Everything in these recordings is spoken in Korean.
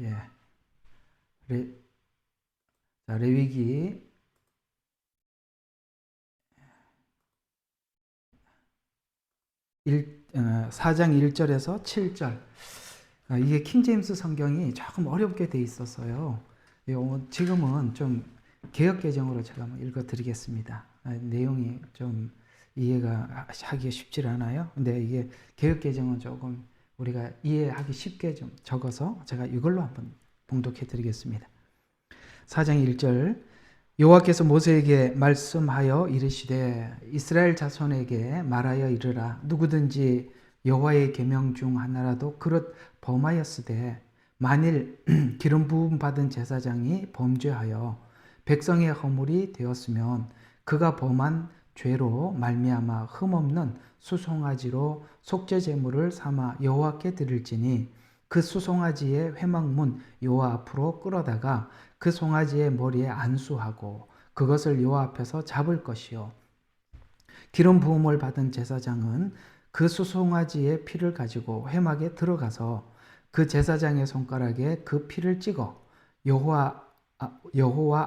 예. 레위기 4장 1절에서 7절. 이게 킹제임스 성경이 조금 어렵게 돼 있었어요. 지금은 좀 개역 개정으로 제가 한번 읽어 드리겠습니다. 내용이 좀 이해가 하기가 쉽지 않아요. 근데 이게 개역 개정은 조금 우리가 이해하기 쉽게 좀 적어서 제가 이걸로 한번 봉독해 드리겠습니다. 4장 1절. 여호와께서 모세에게 말씀하여 이르시되 이스라엘 자손에게 말하여 이르라. 누구든지 여호와의 계명 중 하나라도 그릇 범하였으되 만일 기름 부음 받은 제사장이 범죄하여 백성의 허물이 되었으면 그가 범한 죄로 말미암아 흠없는 수송아지로 속죄 제물을 삼아 여호와께 드릴지니 그 수송아지의 회막문 여호와 앞으로 끌어다가 그 송아지의 머리에 안수하고 그것을 여호와 앞에서 잡을 것이요 기름 부음을 받은 제사장은 그 수송아지의 피를 가지고 회막에 들어가서 그 제사장의 손가락에 그 피를 찍어 여호와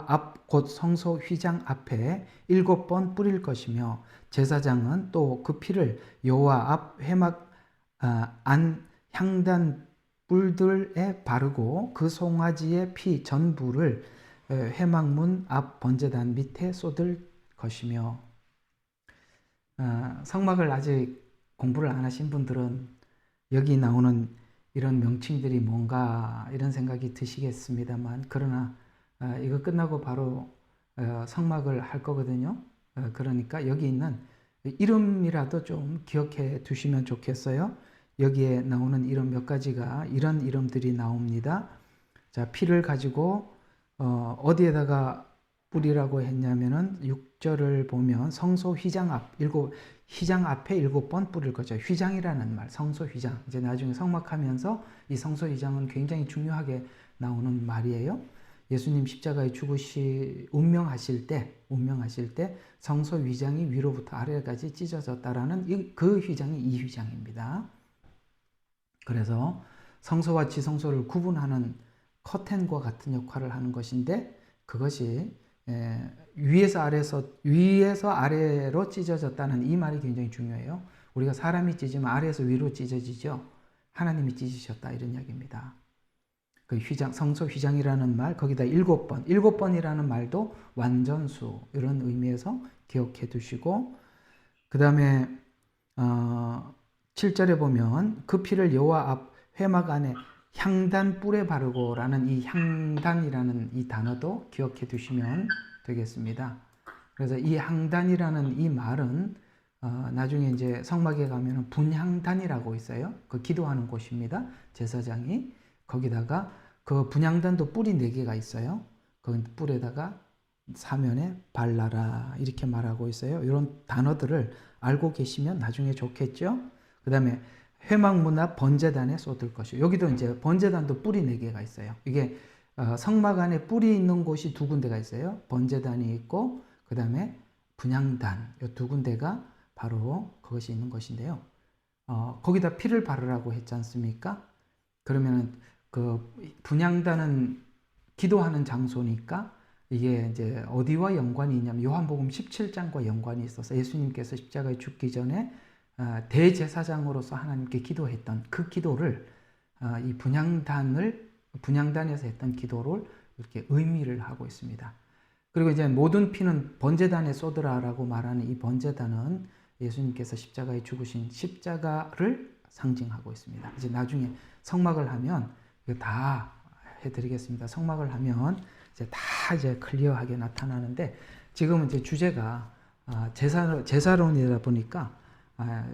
앞 곧 성소 휘장 앞에 7번 뿌릴 것이며 제사장은 또 그 피를 여호와 앞 회막 안 향단 뿔들에 바르고 그 송아지의 피 전부를 회막문 앞 번제단 밑에 쏟을 것이며. 성막을 아직 공부를 안 하신 분들은 여기 나오는 이런 명칭들이 뭔가 이런 생각이 드시겠습니다만, 그러나 이거 끝나고 바로 성막을 할 거거든요. 그러니까 여기 있는 이름이라도 좀 기억해 두시면 좋겠어요. 여기에 나오는 이름 몇 가지가 이런 이름들이 나옵니다. 자, 피를 가지고 어디에다가 뿌리라고 했냐면은 6절을 보면 성소 휘장 앞에 7번 뿌릴 거죠. 휘장이라는 말, 성소 휘장. 이제 나중에 성막하면서 이 성소 휘장은 굉장히 중요하게 나오는 말이에요. 예수님 십자가에 운명하실 때 성소 휘장이 위로부터 아래까지 찢어졌다라는 그 휘장이 이 휘장입니다. 그래서 성소와 지성소를 구분하는 커튼과 같은 역할을 하는 것인데, 그것이 위에서 아래로 찢어졌다는 이 말이 굉장히 중요해요. 우리가 사람이 찢으면 아래에서 위로 찢어지죠. 하나님이 찢으셨다 이런 이야기입니다. 그 성소 휘장이라는 말, 거기다 7번이라는 말도 완전수 이런 의미에서 기억해 두시고, 그 다음에 7절에 보면 그 피를 여호와 앞 회막 안에 향단 뿔에 바르고라는 이 향단이라는 이 단어도 기억해 두시면 되겠습니다. 그래서 이 향단이라는 이 말은 나중에 이제 성막에 가면 분향단이라고 있어요. 그 기도하는 곳입니다. 제사장이 거기다가 그 분향단도 뿔이 4개가 있어요. 그 뿔에다가 사면에 발라라 이렇게 말하고 있어요. 이런 단어들을 알고 계시면 나중에 좋겠죠. 그 다음에 회막문 앞 번제단에 쏟을 것이요. 여기도 이제 번제단도 뿔이 4개가 있어요. 이게 성막 안에 뿔이 있는 곳이 2군데가 있어요. 번제단이 있고 그 다음에 분향단, 이 2군데가 바로 그것이 있는 것인데요. 거기다 피를 바르라고 했지 않습니까? 그러면은 그 분향단은 기도하는 장소니까 이게 이제 어디와 연관이 있냐면 요한복음 17장과 연관이 있어서 예수님께서 십자가에 죽기 전에 대제사장으로서 하나님께 기도했던 그 기도를 이 분향단에서 했던 기도를 이렇게 의미를 하고 있습니다. 그리고 이제 모든 피는 번제단에 쏟으라라고 말하는 이 번제단은 예수님께서 십자가에 죽으신 십자가를 상징하고 있습니다. 이제 나중에 성막을 하면 이거 다 해드리겠습니다. 성막을 하면 이제 다 이제 클리어하게 나타나는데, 지금은 이제 주제가 제사론이다 보니까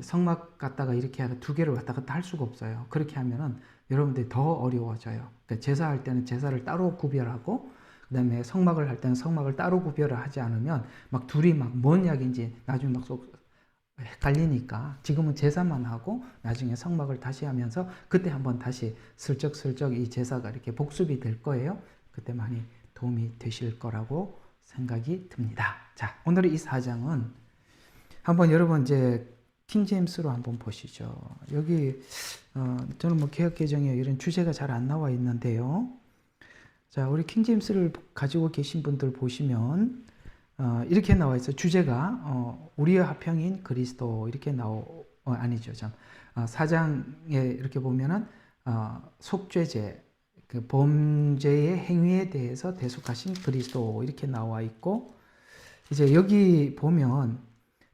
성막 갖다가 이렇게 2개를 왔다 갔다 할 수가 없어요. 그렇게 하면은 여러분들이 더 어려워져요. 그러니까 제사할 때는 제사를 따로 구별하고, 그 다음에 성막을 할 때는 성막을 따로 구별을 하지 않으면 막 둘이 막 뭔 이야기인지 나중에 막 헷갈리니까 지금은 제사만 하고 나중에 성막을 다시 하면서 그때 한번 다시 슬쩍슬쩍 이 제사가 이렇게 복습이 될 거예요. 그때 많이 도움이 되실 거라고 생각이 듭니다. 자, 오늘의 이 4장은 한번 여러분 이제 킹제임스로 한번 보시죠. 여기 저는 뭐 개역 개정에 이런 주제가 잘 안 나와 있는데요. 자, 우리 킹제임스를 가지고 계신 분들 보시면 이렇게 나와 있어요. 주제가 우리의 화평인 그리스도 이렇게 아니죠. 참. 4장에 이렇게 보면은 속죄제, 그 범죄의 행위에 대해서 대속하신 그리스도 이렇게 나와 있고, 이제 여기 보면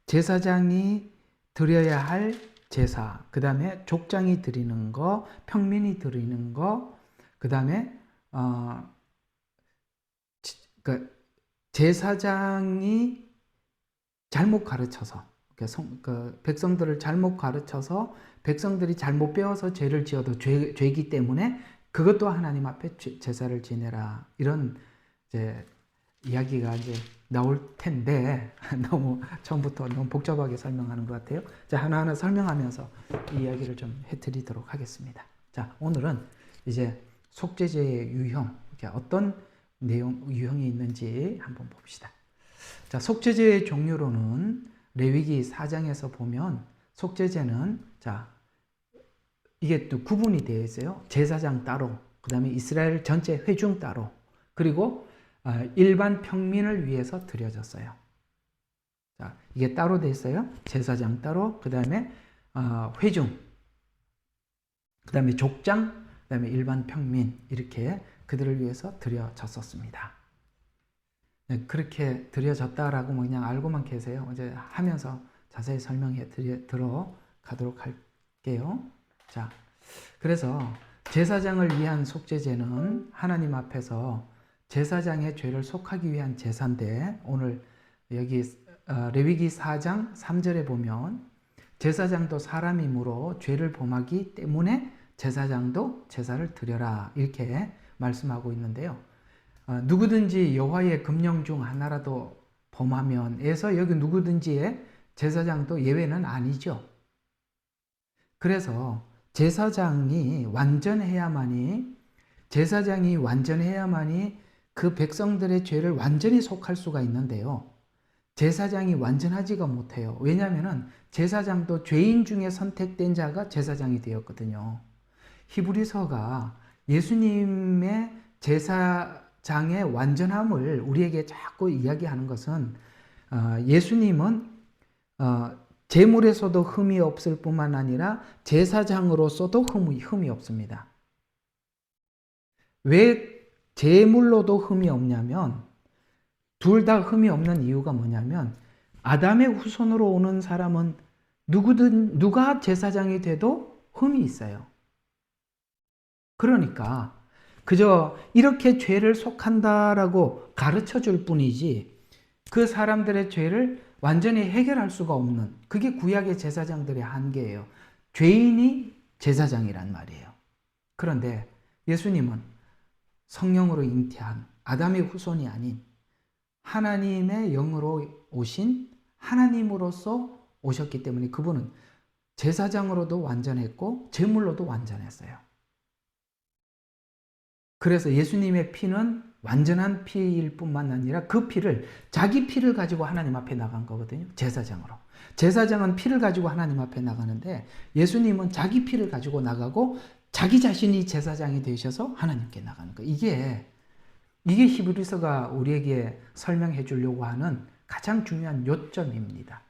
제사장이 드려야 할 제사, 그 다음에 족장이 드리는 거, 평민이 드리는 거, 그 다음에 그 제사장이 잘못 가르쳐서 그 백성들을 잘못 가르쳐서 백성들이 잘못 배워서 죄를 지어도 죄이기 때문에 그것도 하나님 앞에 제사를 지내라, 이런 이제 이야기가 이제 나올 텐데 너무 처음부터 너무 복잡하게 설명하는 것 같아요. 자, 하나하나 설명하면서 이 이야기를 좀 해드리도록 하겠습니다. 자, 오늘은 이제 속죄제의 유형, 어떤 유형이 있는지 한번 봅시다. 자, 속죄제의 종류로는 레위기 4장에서 보면 속죄제는 자, 이게 또 구분이 되어 있어요. 제사장 따로, 그 다음에 이스라엘 전체 회중 따로, 그리고 일반 평민을 위해서 드려졌어요. 자, 이게 따로 되어 있어요. 제사장 따로, 그 다음에 회중, 그 다음에 족장, 그 다음에 일반 평민, 이렇게 그들을 위해서 드려졌었습니다. 네, 그렇게 드려졌다라고 뭐 그냥 알고만 계세요. 이제 하면서 자세히 설명해 들어가도록 할게요. 자, 그래서 제사장을 위한 속죄제는 하나님 앞에서 제사장의 죄를 속하기 위한 제사인데, 오늘 여기 레위기 4장 3절에 보면 제사장도 사람이므로 죄를 범하기 때문에 제사장도 제사를 드려라, 이렇게 말씀하고 있는데요. 누구든지 여호와의 금령 중 하나라도 범하면에서 여기 누구든지의 제사장도 예외는 아니죠. 그래서 제사장이 완전해야만이 그 백성들의 죄를 완전히 속할 수가 있는데요. 제사장이 완전하지가 못해요. 왜냐하면 제사장도 죄인 중에 선택된 자가 제사장이 되었거든요. 히브리서가 예수님의 제사장의 완전함을 우리에게 자꾸 이야기하는 것은 예수님은 제물에서도 흠이 없을 뿐만 아니라 제사장으로서도 흠이 없습니다. 왜 제물로도 흠이 없냐면, 둘 다 흠이 없는 이유가 뭐냐면, 아담의 후손으로 오는 사람은 누가 제사장이 돼도 흠이 있어요. 그러니까 그저 이렇게 죄를 속한다라고 가르쳐 줄 뿐이지 그 사람들의 죄를 완전히 해결할 수가 없는, 그게 구약의 제사장들의 한계예요. 죄인이 제사장이란 말이에요. 그런데 예수님은 성령으로 잉태한 아담의 후손이 아닌 하나님의 영으로 오신 하나님으로서 오셨기 때문에 그분은 제사장으로도 완전했고 제물로도 완전했어요. 그래서 예수님의 피는 완전한 피일 뿐만 아니라 그 피를, 자기 피를 가지고 하나님 앞에 나간 거거든요. 제사장으로. 제사장은 피를 가지고 하나님 앞에 나가는데 예수님은 자기 피를 가지고 나가고 자기 자신이 제사장이 되셔서 하나님께 나가는 거예요. 이게 히브리서가 우리에게 설명해 주려고 하는 가장 중요한 요점입니다.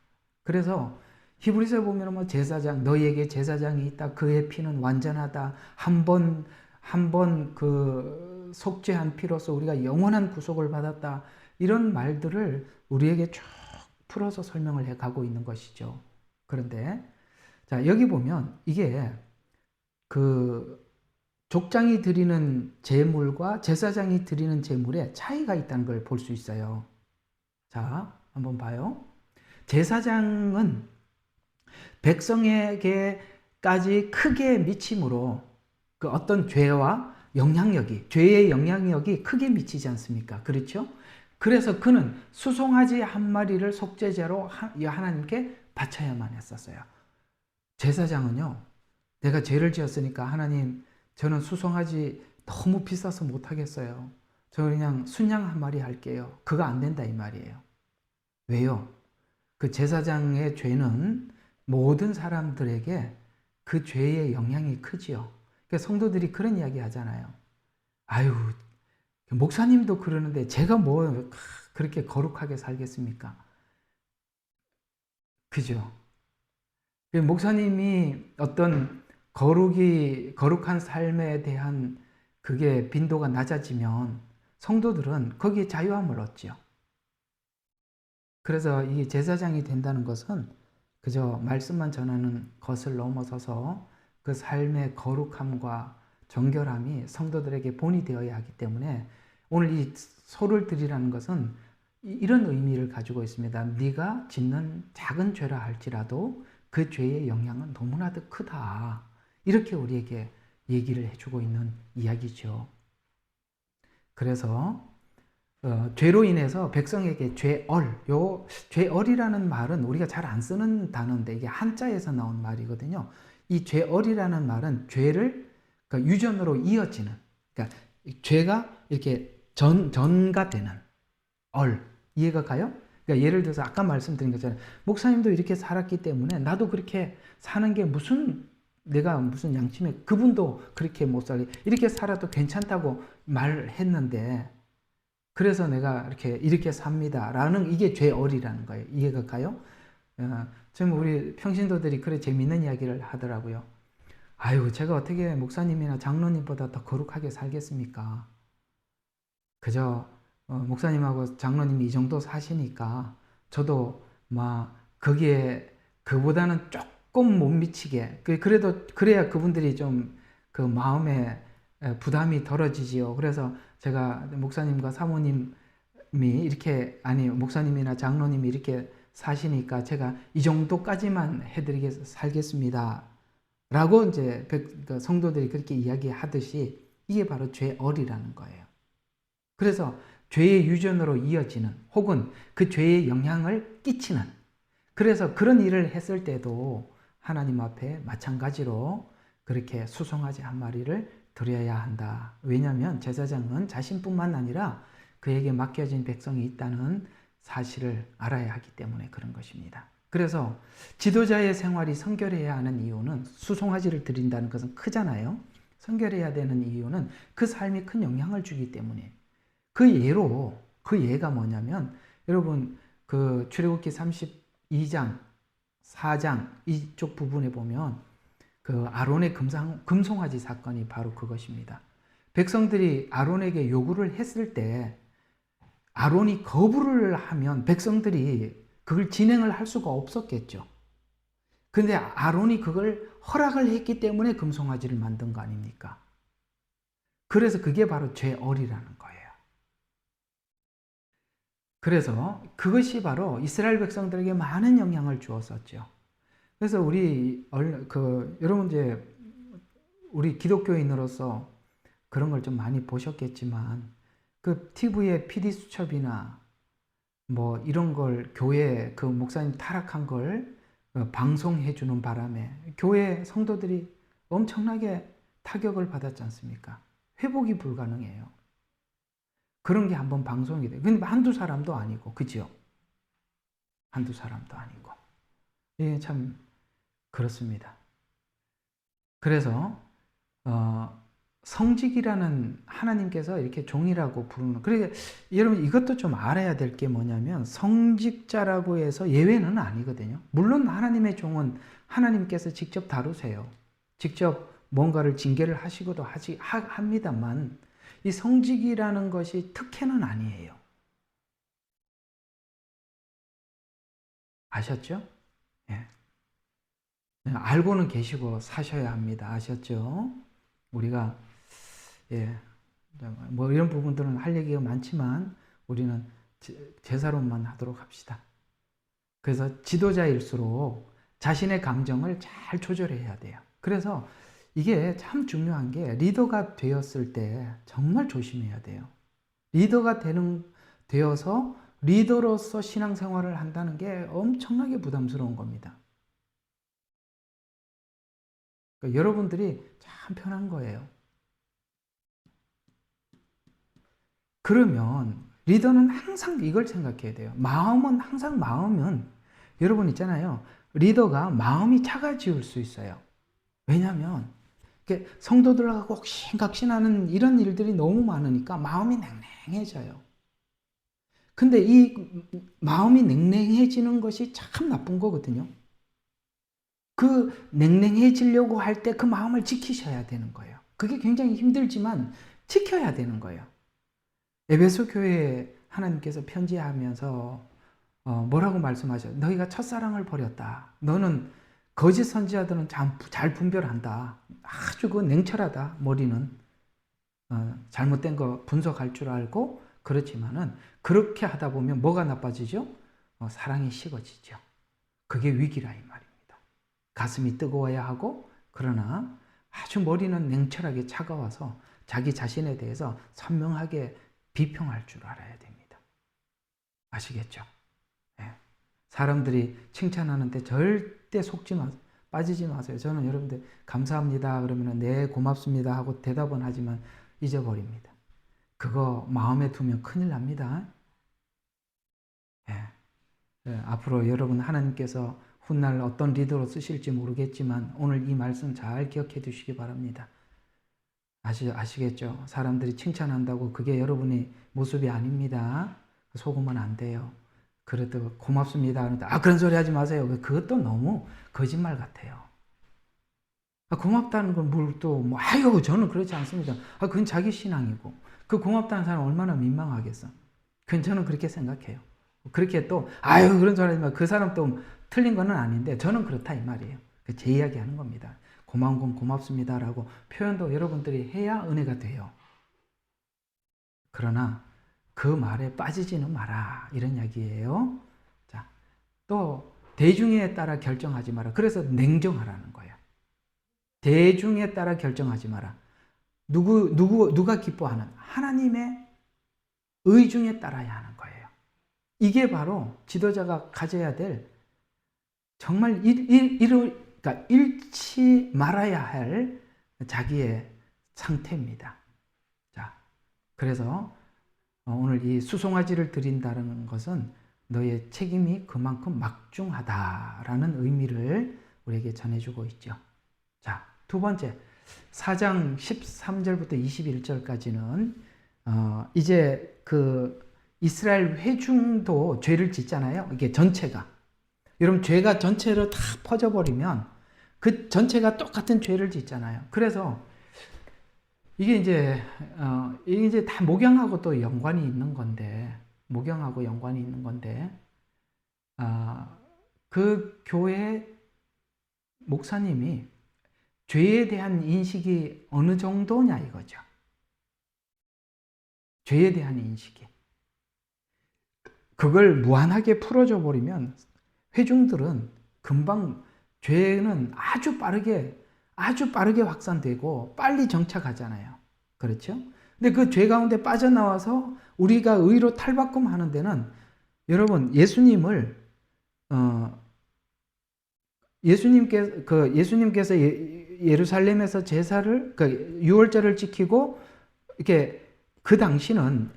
그래서 히브리서에 보면 뭐 제사장, 너희에게 제사장이 있다, 그의 피는 완전하다, 한 번 그 속죄한 피로서 우리가 영원한 구속을 받았다, 이런 말들을 우리에게 쭉 풀어서 설명을 해 가고 있는 것이죠. 그런데 자, 여기 보면 이게 그 족장이 드리는 제물과 제사장이 드리는 제물에 차이가 있다는 걸 볼 수 있어요. 자, 한번 봐요. 제사장은 백성에게까지 크게 미침으로 그 어떤 죄의 영향력이 크게 미치지 않습니까? 그렇죠? 그래서 그는 수송아지 한 마리를 속죄제로 하나님께 바쳐야만 했었어요. 제사장은요, 내가 죄를 지었으니까 하나님, 저는 수송아지 너무 비싸서 못하겠어요. 저 그냥 순양 한 마리 할게요. 그거 안 된다 이 말이에요. 왜요? 그 제사장의 죄는 모든 사람들에게 그 죄의 영향이 크지요. 그러니까 성도들이 그런 이야기 하잖아요. 아유, 목사님도 그러는데 제가 뭐 그렇게 거룩하게 살겠습니까? 그죠? 목사님이 어떤 거룩한 삶에 대한 그게 빈도가 낮아지면 성도들은 거기에 자유함을 얻지요. 그래서 이 제사장이 된다는 것은 그저 말씀만 전하는 것을 넘어서서 그 삶의 거룩함과 정결함이 성도들에게 본이 되어야 하기 때문에 오늘 이 소를 드리라는 것은 이런 의미를 가지고 있습니다. 네가 짓는 작은 죄라 할지라도 그 죄의 영향은 너무나도 크다. 이렇게 우리에게 얘기를 해주고 있는 이야기죠. 그래서 죄로 인해서 백성에게 죄얼이라는 말은 우리가 잘 안 쓰는 단어인데 이게 한자에서 나온 말이거든요. 이 죄얼이라는 말은 죄를 그러니까 유전으로 이어지는, 그러니까 죄가 이렇게 전가 되는 이해가 가요? 그러니까 예를 들어서 아까 말씀드린 것처럼 목사님도 이렇게 살았기 때문에 나도 그렇게 사는 게 내가 무슨 양심에 그분도 그렇게 못 살게 이렇게 살아도 괜찮다고 말했는데 그래서 내가 이렇게 삽니다. 라는 이게 죄얼이라는 거예요. 이해가 가요? 지금 우리 평신도들이 그래 재밌는 이야기를 하더라고요. 아유, 제가 어떻게 목사님이나 장로님보다 더 거룩하게 살겠습니까? 그저 목사님하고 장로님이 이 정도 사시니까 저도 막 거기에 그보다는 조금 못 미치게 그래도 그래야 그분들이 좀 그 마음에 부담이 덜어지지요. 그래서 제가 목사님과 사모님이 이렇게 아니 목사님이나 장로님이 이렇게 사시니까 제가 이 정도까지만 살겠습니다. 라고 이제 성도들이 그렇게 이야기하듯이 이게 바로 죄얼이라는 거예요. 그래서 죄의 유전으로 이어지는 혹은 그 죄의 영향을 끼치는 그래서 그런 일을 했을 때도 하나님 앞에 마찬가지로 그렇게 수송아지 한 마리를 드려야 한다. 왜냐하면 제사장은 자신뿐만 아니라 그에게 맡겨진 백성이 있다는 사실을 알아야 하기 때문에 그런 것입니다. 그래서 지도자의 생활이 성결해야 하는 이유는 수송아지를 드린다는 것은 크잖아요. 성결해야 되는 이유는 그 삶이 큰 영향을 주기 때문에 그 예가 뭐냐면 여러분 그 출애굽기 32장 4장 이쪽 부분에 보면 그 아론의 금송아지 사건이 바로 그것입니다. 백성들이 아론에게 요구를 했을 때 아론이 거부를 하면 백성들이 그걸 진행을 할 수가 없었겠죠. 그런데 아론이 그걸 허락을 했기 때문에 금송아지를 만든 거 아닙니까? 그래서 그게 바로 죄얼이라는 거예요. 그래서 그것이 바로 이스라엘 백성들에게 많은 영향을 주었었죠. 그래서 여러분 이제 우리 기독교인으로서 그런 걸 좀 많이 보셨겠지만 그 TV에 PD 수첩이나 뭐 이런 걸 교회 그 목사님 타락한 걸 방송해 주는 바람에 교회 성도들이 엄청나게 타격을 받았지 않습니까? 회복이 불가능해요. 그런 게 한번 방송이 돼. 근데 한두 사람도 아니고, 그죠? 한두 사람도 아니고. 예, 참, 그렇습니다. 그래서, 성직이라는 하나님께서 이렇게 종이라고 부르는, 그러니까 여러분 이것도 좀 알아야 될 게 뭐냐면, 성직자라고 해서 예외는 아니거든요. 물론 하나님의 종은 하나님께서 직접 다루세요. 직접 뭔가를 징계를 하시고도 합니다만, 이 성직이라는 것이 특혜는 아니에요. 아셨죠? 예. 알고는 계시고 사셔야 합니다. 아셨죠? 우리가 예, 뭐 이런 부분들은 할 얘기가 많지만 우리는 제사로만 하도록 합시다. 그래서 지도자일수록 자신의 감정을 잘 조절해야 돼요. 그래서 이게 참 중요한 게 리더가 되었을 때 정말 조심해야 돼요. 리더가 되어서 리더로서 신앙생활을 한다는 게 엄청나게 부담스러운 겁니다. 그러니까 여러분들이 참 편한 거예요. 그러면 리더는 항상 이걸 생각해야 돼요. 마음은 여러분 있잖아요. 리더가 마음이 차가워질 수 있어요. 왜냐하면 성도들하고 옥신각신하는 이런 일들이 너무 많으니까 마음이 냉랭해져요. 근데 이 마음이 냉랭해지는 것이 참 나쁜 거거든요. 그 냉랭해지려고 할 때 그 마음을 지키셔야 되는 거예요. 그게 굉장히 힘들지만 지켜야 되는 거예요. 에베소 교회에 하나님께서 편지하면서 뭐라고 말씀하셔요? 너희가 첫사랑을 버렸다. 너는 거짓 선지자들은 잘 분별한다. 아주 그 냉철하다. 머리는 잘못된 거 분석할 줄 알고 그렇지만은 그렇게 하다 보면 뭐가 나빠지죠? 사랑이 식어지죠. 그게 위기라 이 말입니다. 가슴이 뜨거워야 하고 그러나 아주 머리는 냉철하게 차가워서 자기 자신에 대해서 선명하게 비평할 줄 알아야 됩니다. 아시겠죠? 네. 사람들이 칭찬하는데 절대 빠지지 마세요. 저는 여러분들 감사합니다 그러면 네 고맙습니다 하고 대답은 하지만 잊어버립니다. 그거 마음에 두면 큰일 납니다. 네. 네. 앞으로 여러분 하나님께서 훗날 어떤 리더로 쓰실지 모르겠지만 오늘 이 말씀 잘 기억해 두시기 바랍니다. 아시겠죠? 사람들이 칭찬한다고 그게 여러분의 모습이 아닙니다. 속으면 안 돼요. 그래도 고맙습니다. 그런 소리 하지 마세요. 그것도 너무 거짓말 같아요. 고맙다는 건 뭘 또, 아유, 저는 그렇지 않습니다. 그건 자기 신앙이고. 그 고맙다는 사람 얼마나 민망하겠어. 그건 저는 그렇게 생각해요. 그렇게 또, 아유, 그런 소리 하지 마. 그 사람 또 틀린 거는 아닌데, 저는 그렇다 이 말이에요. 제 이야기 하는 겁니다. 고마운 건 고맙습니다라고 표현도 여러분들이 해야 은혜가 돼요. 그러나 그 말에 빠지지는 마라 이런 이야기예요. 자, 또 대중에 따라 결정하지 마라. 그래서 냉정하라는 거예요. 대중에 따라 결정하지 마라. 누가 기뻐하는 하나님의 의중에 따라야 하는 거예요. 이게 바로 지도자가 가져야 될 정말 그러니까 잃지 말아야 할 자기의 상태입니다. 자, 그래서 오늘 이 수송아지를 드린다는 것은 너의 책임이 그만큼 막중하다라는 의미를 우리에게 전해주고 있죠. 자, 두 번째 4장 13절부터 21절까지는 이제 그 이스라엘 회중도 죄를 짓잖아요. 이게 전체가. 여러분 죄가 전체로 다 퍼져버리면 그 전체가 똑같은 죄를 짓잖아요. 그래서 이게 이제 다 목양하고 또 연관이 있는 건데, 그 교회 목사님이 죄에 대한 인식이 어느 정도냐 이거죠. 죄에 대한 인식이. 그걸 무한하게 풀어줘 버리면 회중들은 금방 죄는 아주 빠르게 확산되고 빨리 정착하잖아요. 그렇죠? 근데 그 죄 가운데 빠져나와서 우리가 의로 탈바꿈하는 데는 여러분 예수님께서 예루살렘에서 제사를 유월절을 지키고 이렇게 그 당시는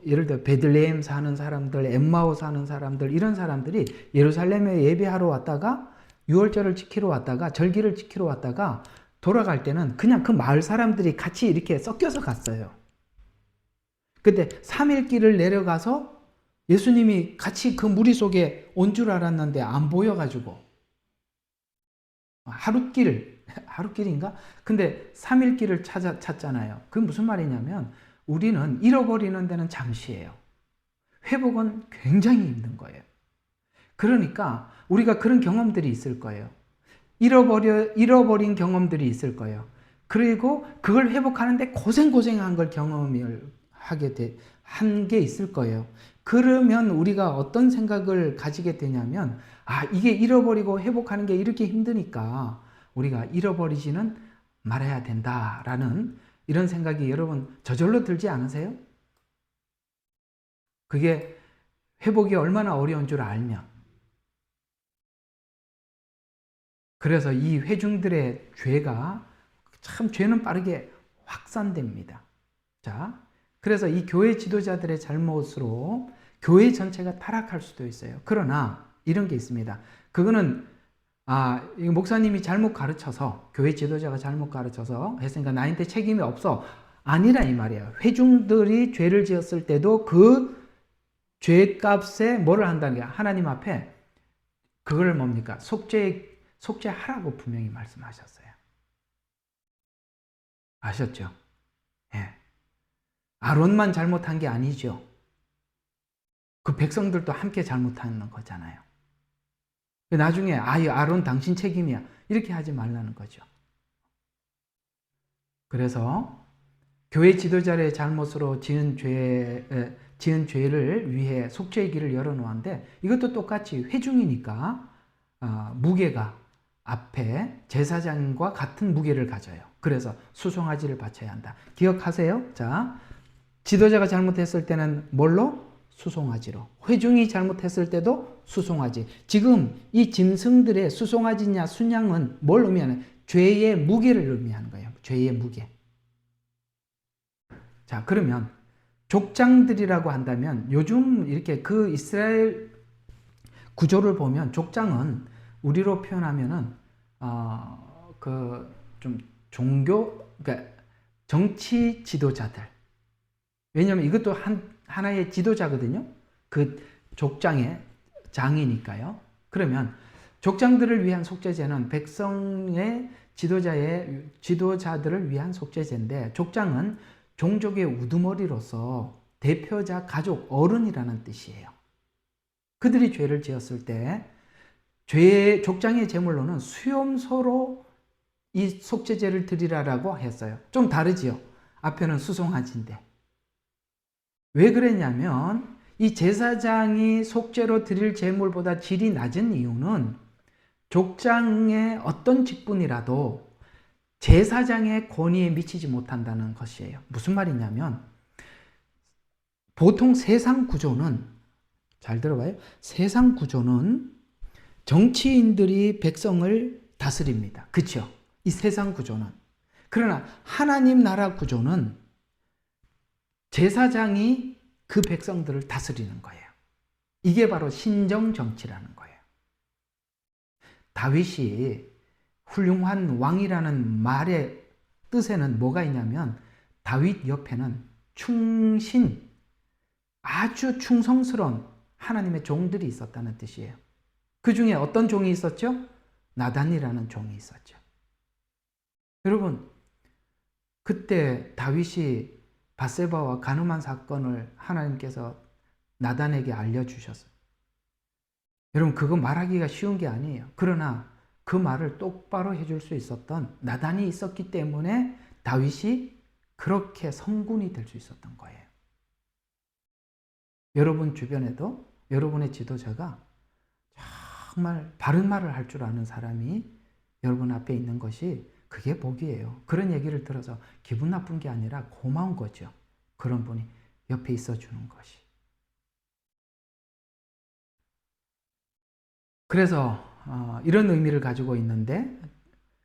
예를 들어 베들레헴 사는 사람들, 엠마오 사는 사람들 이런 사람들이 예루살렘에 예배하러 왔다가 유월절을 지키러 왔다가 절기를 지키러 왔다가 돌아갈 때는 그냥 그 마을 사람들이 같이 이렇게 섞여서 갔어요. 근데 3일 길을 내려가서 예수님이 같이 그 무리 속에 온 줄 알았는데 안 보여가지고 하루길인가? 근데 3일 길을 찾잖아요. 그게 무슨 말이냐면 우리는 잃어버리는 데는 잠시예요. 회복은 굉장히 힘든 거예요. 그러니까 우리가 그런 경험들이 있을 거예요. 잃어버린 경험들이 있을 거예요. 그리고 그걸 회복하는데 고생한 걸 한 게 있을 거예요. 그러면 우리가 어떤 생각을 가지게 되냐면, 이게 잃어버리고 회복하는 게 이렇게 힘드니까 우리가 잃어버리지는 말아야 된다라는 이런 생각이 여러분 저절로 들지 않으세요? 그게 회복이 얼마나 어려운 줄 알면. 그래서 이 회중들의 죄는 빠르게 확산됩니다. 자, 그래서 이 교회 지도자들의 잘못으로 교회 전체가 타락할 수도 있어요. 그러나 이런 게 있습니다. 그거는 이거 목사님이 잘못 가르쳐서, 교회 지도자가 잘못 가르쳐서 했으니까 나한테 책임이 없어. 아니라 이 말이에요. 회중들이 죄를 지었을 때도 그 죄값에 뭐를 한다는 게 하나님 앞에 그걸 뭡니까? 속죄하라고 분명히 말씀하셨어요. 아셨죠? 예. 아론만 잘못한 게 아니죠. 그 백성들도 함께 잘못하는 거잖아요. 나중에 아론 당신 책임이야. 이렇게 하지 말라는 거죠. 그래서 교회 지도자의 잘못으로 지은 죄를 위해 속죄의 길을 열어놓았는데 이것도 똑같이 회중이니까 무게가 앞에 제사장과 같은 무게를 가져요. 그래서 수송아지를 바쳐야 한다. 기억하세요? 자, 지도자가 잘못했을 때는 뭘로? 수송아지로. 회중이 잘못했을 때도 수송아지. 지금 이 짐승들의 수송아지냐 순양은 뭘 의미하는? 죄의 무게를 의미하는 거예요. 죄의 무게. 자, 그러면 족장들이라고 한다면 요즘 이렇게 그 이스라엘 구조를 보면 족장은 우리로 표현하면은 좀 종교, 그러니까 정치 지도자들. 왜냐하면 이것도 하나의 지도자거든요. 그 족장의 장이니까요. 그러면 족장들을 위한 속죄제는 백성의 지도자들을 위한 속죄제인데 족장은 종족의 우두머리로서 대표자, 가족, 어른이라는 뜻이에요. 그들이 죄를 지었을 때 족장의 제물로는 수염소로 이 속죄제를 드리라라고 했어요. 좀 다르지요. 앞에는 수송아지인데. 왜 그랬냐면 이 제사장이 속죄로 드릴 제물보다 질이 낮은 이유는 족장의 어떤 직분이라도 제사장의 권위에 미치지 못한다는 것이에요. 무슨 말이냐면 보통 세상 구조는, 잘 들어봐요. 세상 구조는 정치인들이 백성을 다스립니다. 그렇죠? 이 세상 구조는. 그러나 하나님 나라 구조는 제사장이 그 백성들을 다스리는 거예요. 이게 바로 신정정치라는 거예요. 다윗이 훌륭한 왕이라는 말의 뜻에는 뭐가 있냐면 다윗 옆에는 아주 충성스러운 하나님의 종들이 있었다는 뜻이에요. 그 중에 어떤 종이 있었죠? 나단이라는 종이 있었죠. 여러분, 그때 다윗이 밧세바와 간음한 사건을 하나님께서 나단에게 알려주셨어요. 여러분, 그거 말하기가 쉬운 게 아니에요. 그러나 그 말을 똑바로 해줄 수 있었던 나단이 있었기 때문에 다윗이 그렇게 성군이 될 수 있었던 거예요. 여러분 주변에도 여러분의 지도자가 정말 바른 말을 할 줄 아는 사람이 여러분 앞에 있는 것이 그게 복이에요. 그런 얘기를 들어서 기분 나쁜 게 아니라 고마운 거죠. 그런 분이 옆에 있어주는 것이. 그래서 이런 의미를 가지고 있는데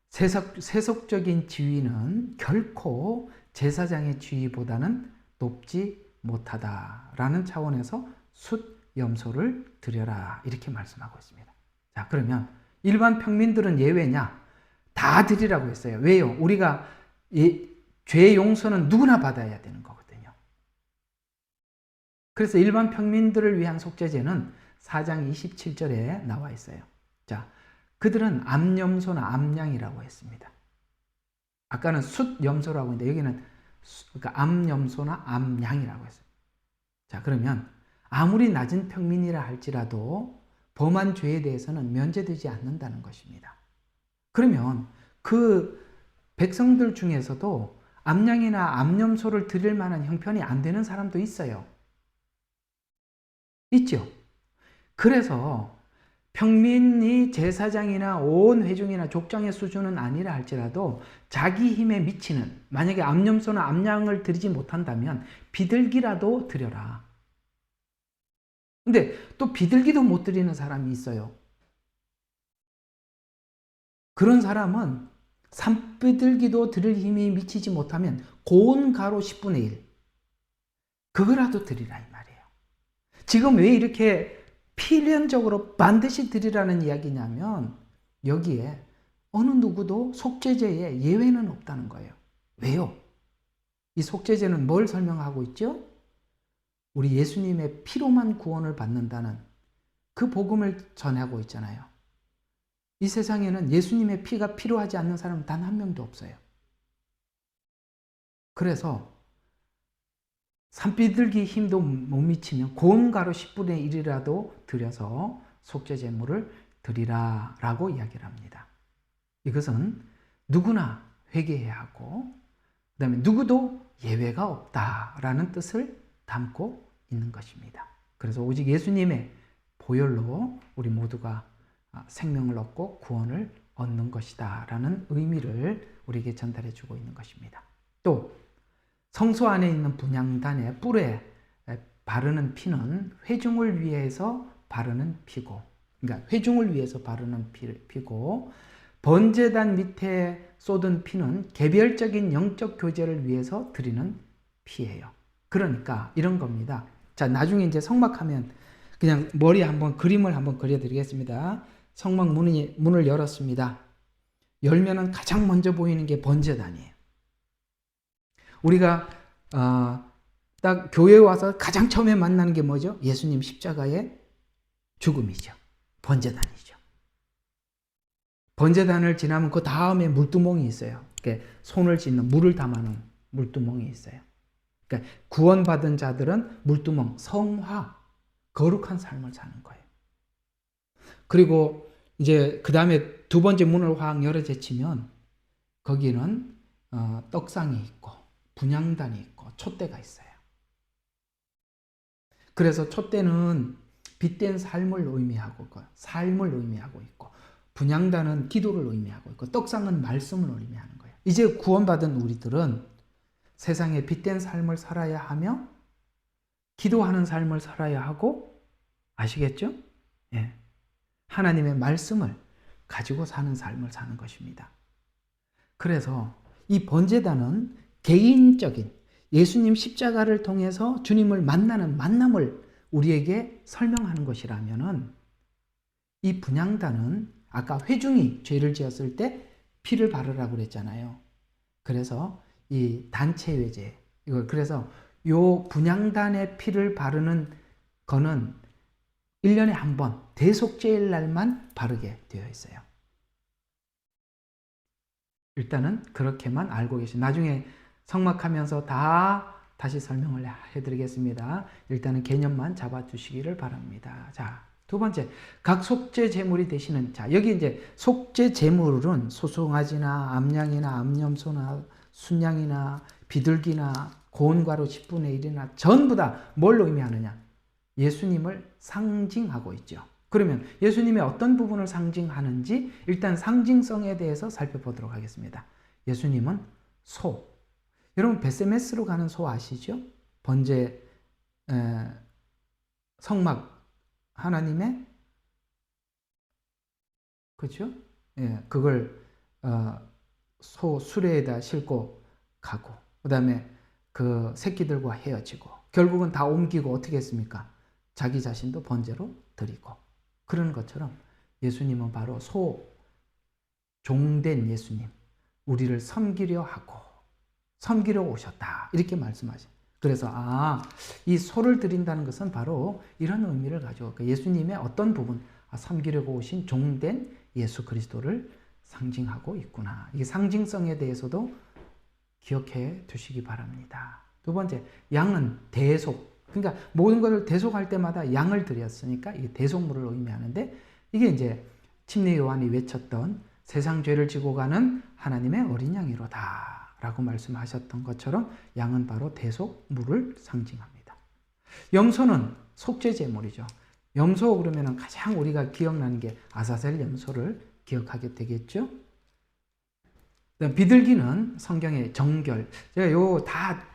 세속적인 지위는 결코 제사장의 지위보다는 높지 못하다라는 차원에서 숫염소를 드려라 이렇게 말씀하고 있습니다. 자, 그러면 일반 평민들은 예외냐? 다 드리라고 했어요. 왜요? 우리가 죄 용서는 누구나 받아야 되는 거거든요. 그래서 일반 평민들을 위한 속죄제는 4장 27절에 나와 있어요. 자, 그들은 암염소나 암양이라고 했습니다. 아까는 숫염소라고 했는데 여기는 그러니까 암염소나 암양이라고 했어요. 자, 그러면 아무리 낮은 평민이라 할지라도 범한 죄에 대해서는 면제되지 않는다는 것입니다. 그러면 그 백성들 중에서도 암양이나 암염소를 드릴 만한 형편이 안 되는 사람도 있어요. 있죠? 그래서 평민이 제사장이나 온 회중이나 족장의 수준은 아니라 할지라도 자기 힘에 미치는, 만약에 암염소나 암양을 드리지 못한다면 비둘기라도 드려라. 근데 또 비둘기도 못 드리는 사람이 있어요. 그런 사람은 산비둘기도 드릴 힘이 미치지 못하면 고운 가루 10분의 1 그거라도 드리라 이 말이에요. 지금 왜 이렇게 필연적으로 반드시 드리라는 이야기냐면 여기에 어느 누구도 속죄제에 예외는 없다는 거예요. 왜요? 이 속죄제는 뭘 설명하고 있죠? 우리 예수님의 피로만 구원을 받는다는 그 복음을 전하고 있잖아요. 이 세상에는 예수님의 피가 필요하지 않는 사람은 단 한 명도 없어요. 그래서 산비둘기 힘도 못 미치면 고운 가루 10분의 1이라도 들여서 속죄 제물을 드리라라고 이야기를 합니다. 이것은 누구나 회개해야 하고 그다음에 누구도 예외가 없다라는 뜻을 담고 있는 것입니다. 그래서 오직 예수님의 보혈로 우리 모두가 생명을 얻고 구원을 얻는 것이다라는 의미를 우리에게 전달해 주고 있는 것입니다. 또 성소 안에 있는 분향단의 뿔에 바르는 피는 회중을 위해서 바르는 피고, 그러니까 회중을 위해서 바르는 피고, 번제단 밑에 쏟은 피는 개별적인 영적 교제를 위해서 드리는 피예요. 그러니까 이런 겁니다. 자, 나중에 이제 성막하면 그냥 머리에 한번 그림을 한번 그려드리겠습니다. 성막 문을 열었습니다. 열면은 가장 먼저 보이는 게 번제단이에요. 우리가 딱 교회에 와서 가장 처음에 만나는 게 뭐죠? 예수님 십자가의 죽음이죠. 번제단이죠. 번제단을 지나면 그 다음에 물두멍이 있어요. 그러니까 손을 씻는 물을 담아놓은 물두멍이 있어요. 그러니까 구원받은 자들은 물두멍, 성화, 거룩한 삶을 사는 거예요. 그리고 이제 그 다음에 두 번째 문을 확 열어 제치면 거기는 떡상이 있고 분향단이 있고 촛대가 있어요. 그래서 촛대는 빛된 삶을 의미하고 있고 분향단은 기도를 의미하고 있고 떡상은 말씀을 의미하는 거예요. 이제 구원받은 우리들은 세상에 빛된 삶을 살아야 하며 기도하는 삶을 살아야 하고 아시겠죠? 예. 하나님의 말씀을 가지고 사는 삶을 사는 것입니다. 그래서 이 번제단은 개인적인 예수님 십자가를 통해서 주님을 만나는 만남을 우리에게 설명하는 것이라면은 이 분향단은 아까 회중이 죄를 지었을 때 피를 바르라고 그랬잖아요. 그래서 이 단체 회제 그래서 요 분향단의 피를 바르는 거는 1년에 한 번 대속죄일 날만 바르게 되어 있어요. 일단은 그렇게만 알고 계시죠. 나중에 성막하면서 다시 설명을 해드리겠습니다. 일단은 개념만 잡아주시기를 바랍니다. 자, 두 번째, 각 속죄 제물이 되시는, 자, 여기 이제 속죄 제물은 소송아지나 암양이나 암염소나 순양이나 비둘기나 고운 가루 10분의 1이나 전부 다 뭘 의미하느냐? 예수님을 상징하고 있죠. 그러면 예수님의 어떤 부분을 상징하는지 일단 상징성에 대해서 살펴보도록 하겠습니다. 예수님은 소. 여러분 베세메스로 가는 소 아시죠? 번제 성막 하나님의 그렇죠? 예, 그걸 소 수레에다 싣고 가고 그다음에 그 새끼들과 헤어지고 결국은 다 옮기고 어떻게 했습니까? 자기 자신도 번제로 드리고 그런 것처럼 예수님은 바로 종된 예수님, 우리를 섬기려 하고 섬기려 오셨다 이렇게 말씀하셔요. 그래서 이 소를 드린다는 것은 바로 이런 의미를 가지고 예수님의 어떤 부분, 섬기려고 오신 종된 예수 그리스도를 상징하고 있구나. 이게 상징성에 대해서도 기억해 두시기 바랍니다. 두 번째, 양은 대속. 그러니까 모든 것을 대속할 때마다 양을 드렸으니까 이게 대속물을 의미하는데 이게 이제 침례 요한이 외쳤던 세상 죄를 지고 가는 하나님의 어린 양이로다 라고 말씀하셨던 것처럼 양은 바로 대속물을 상징합니다. 염소는 속죄 제물이죠. 염소 그러면 가장 우리가 기억나는 게 아사셀 염소를 기억하게 되겠죠. 비둘기는 성경의 정결. 제가 요 다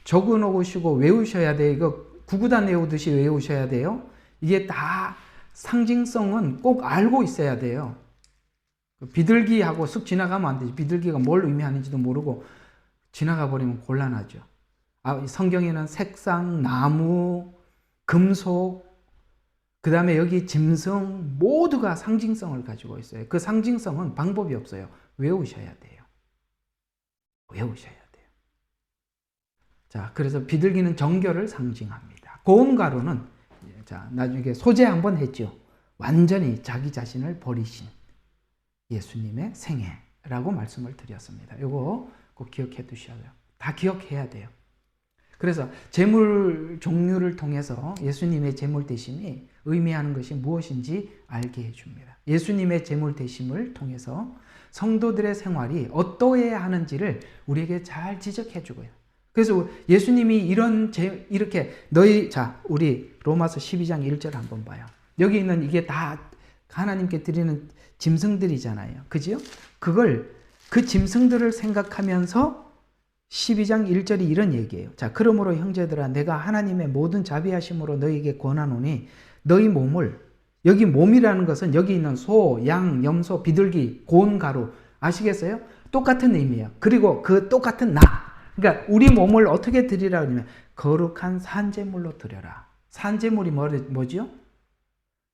적어 놓으시고 외우셔야 돼요. 이거 구구단 외우듯이 외우셔야 돼요. 이게 다 상징성은 꼭 알고 있어야 돼요. 비둘기하고 쓱 지나가면 안 되지. 비둘기가 뭘 의미하는지도 모르고 지나가 버리면 곤란하죠. 성경에는 색상, 나무, 금속, 그 다음에 여기 짐승 모두가 상징성을 가지고 있어요. 그 상징성은 방법이 없어요. 외우셔야 돼요. 외우셔야 돼요. 자, 그래서 비둘기는 정결을 상징합니다. 고운 가루는, 자, 나중에 소재 한번 했죠. 완전히 자기 자신을 버리신 예수님의 생애라고 말씀을 드렸습니다. 이거 꼭 기억해 두셔야 돼요. 다 기억해야 돼요. 그래서 제물 종류를 통해서 예수님의 제물 대심이 의미하는 것이 무엇인지 알게 해줍니다. 예수님의 제물 대심을 통해서 성도들의 생활이 어떠해야 하는지를 우리에게 잘 지적해 주고요. 그래서 예수님이 이렇게 우리 로마서 12장 1절 한번 봐요. 여기 있는 이게 다 하나님께 드리는 짐승들이잖아요. 그죠? 그 짐승들을 생각하면서 12장 1절이 이런 얘기예요. 자, 그러므로 형제들아, 내가 하나님의 모든 자비하심으로 너희에게 권하노니 너희 몸을, 여기 몸이라는 것은 여기 있는 소, 양, 염소, 비둘기, 고운 가루, 아시겠어요? 똑같은 의미예요. 그리고 그 똑같은 나. 그러니까 우리 몸을 어떻게 드리라 그러면 거룩한 산제물로 드려라. 산제물이 뭐죠?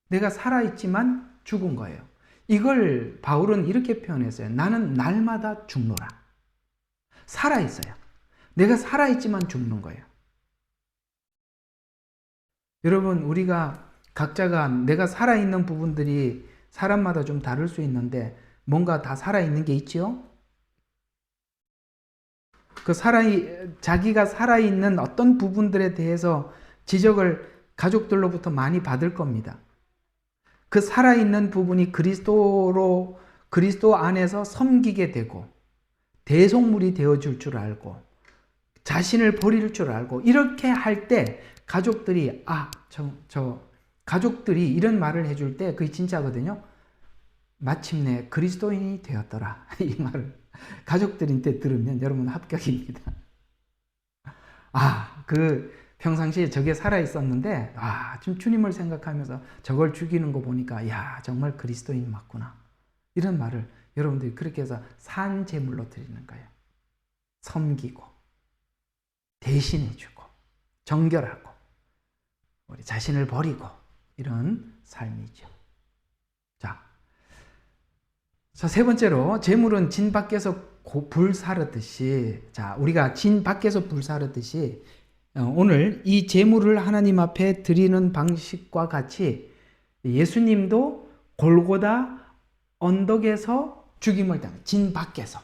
내가 살아있지만 죽은 거예요. 이걸 바울은 이렇게 표현했어요. 나는 날마다 죽노라. 살아있어요. 내가 살아있지만 죽는 거예요. 여러분, 우리가 각자가 내가 살아있는 부분들이 사람마다 좀 다를 수 있는데 뭔가 다 살아있는 게 있지요? 자기가 살아있는 어떤 부분들에 대해서 지적을 가족들로부터 많이 받을 겁니다. 그 살아있는 부분이 그리스도 안에서 섬기게 되고 대속물이 되어줄 줄 알고 자신을 버릴 줄 알고 이렇게 할 때 가족들이 가족들이 이런 말을 해줄 때 그게 진짜거든요. 마침내 그리스도인이 되었더라. 이 말을 가족들한테 들으면 여러분 합격입니다. 평상시에 저게 살아있었는데, 지금 주님을 생각하면서 저걸 죽이는 거 보니까, 정말 그리스도인 맞구나. 이런 말을 여러분들이 그렇게 해서 산 제물로 드리는 거예요. 섬기고, 대신해주고, 정결하고, 우리 자신을 버리고, 이런 삶이죠. 자, 세 번째로, 제물은 진 밖에서 불 사르듯이, 우리가 진 밖에서 불 사르듯이, 오늘 이 제물을 하나님 앞에 드리는 방식과 같이 예수님도 골고다 언덕에서 죽임을 당해, 진 밖에서.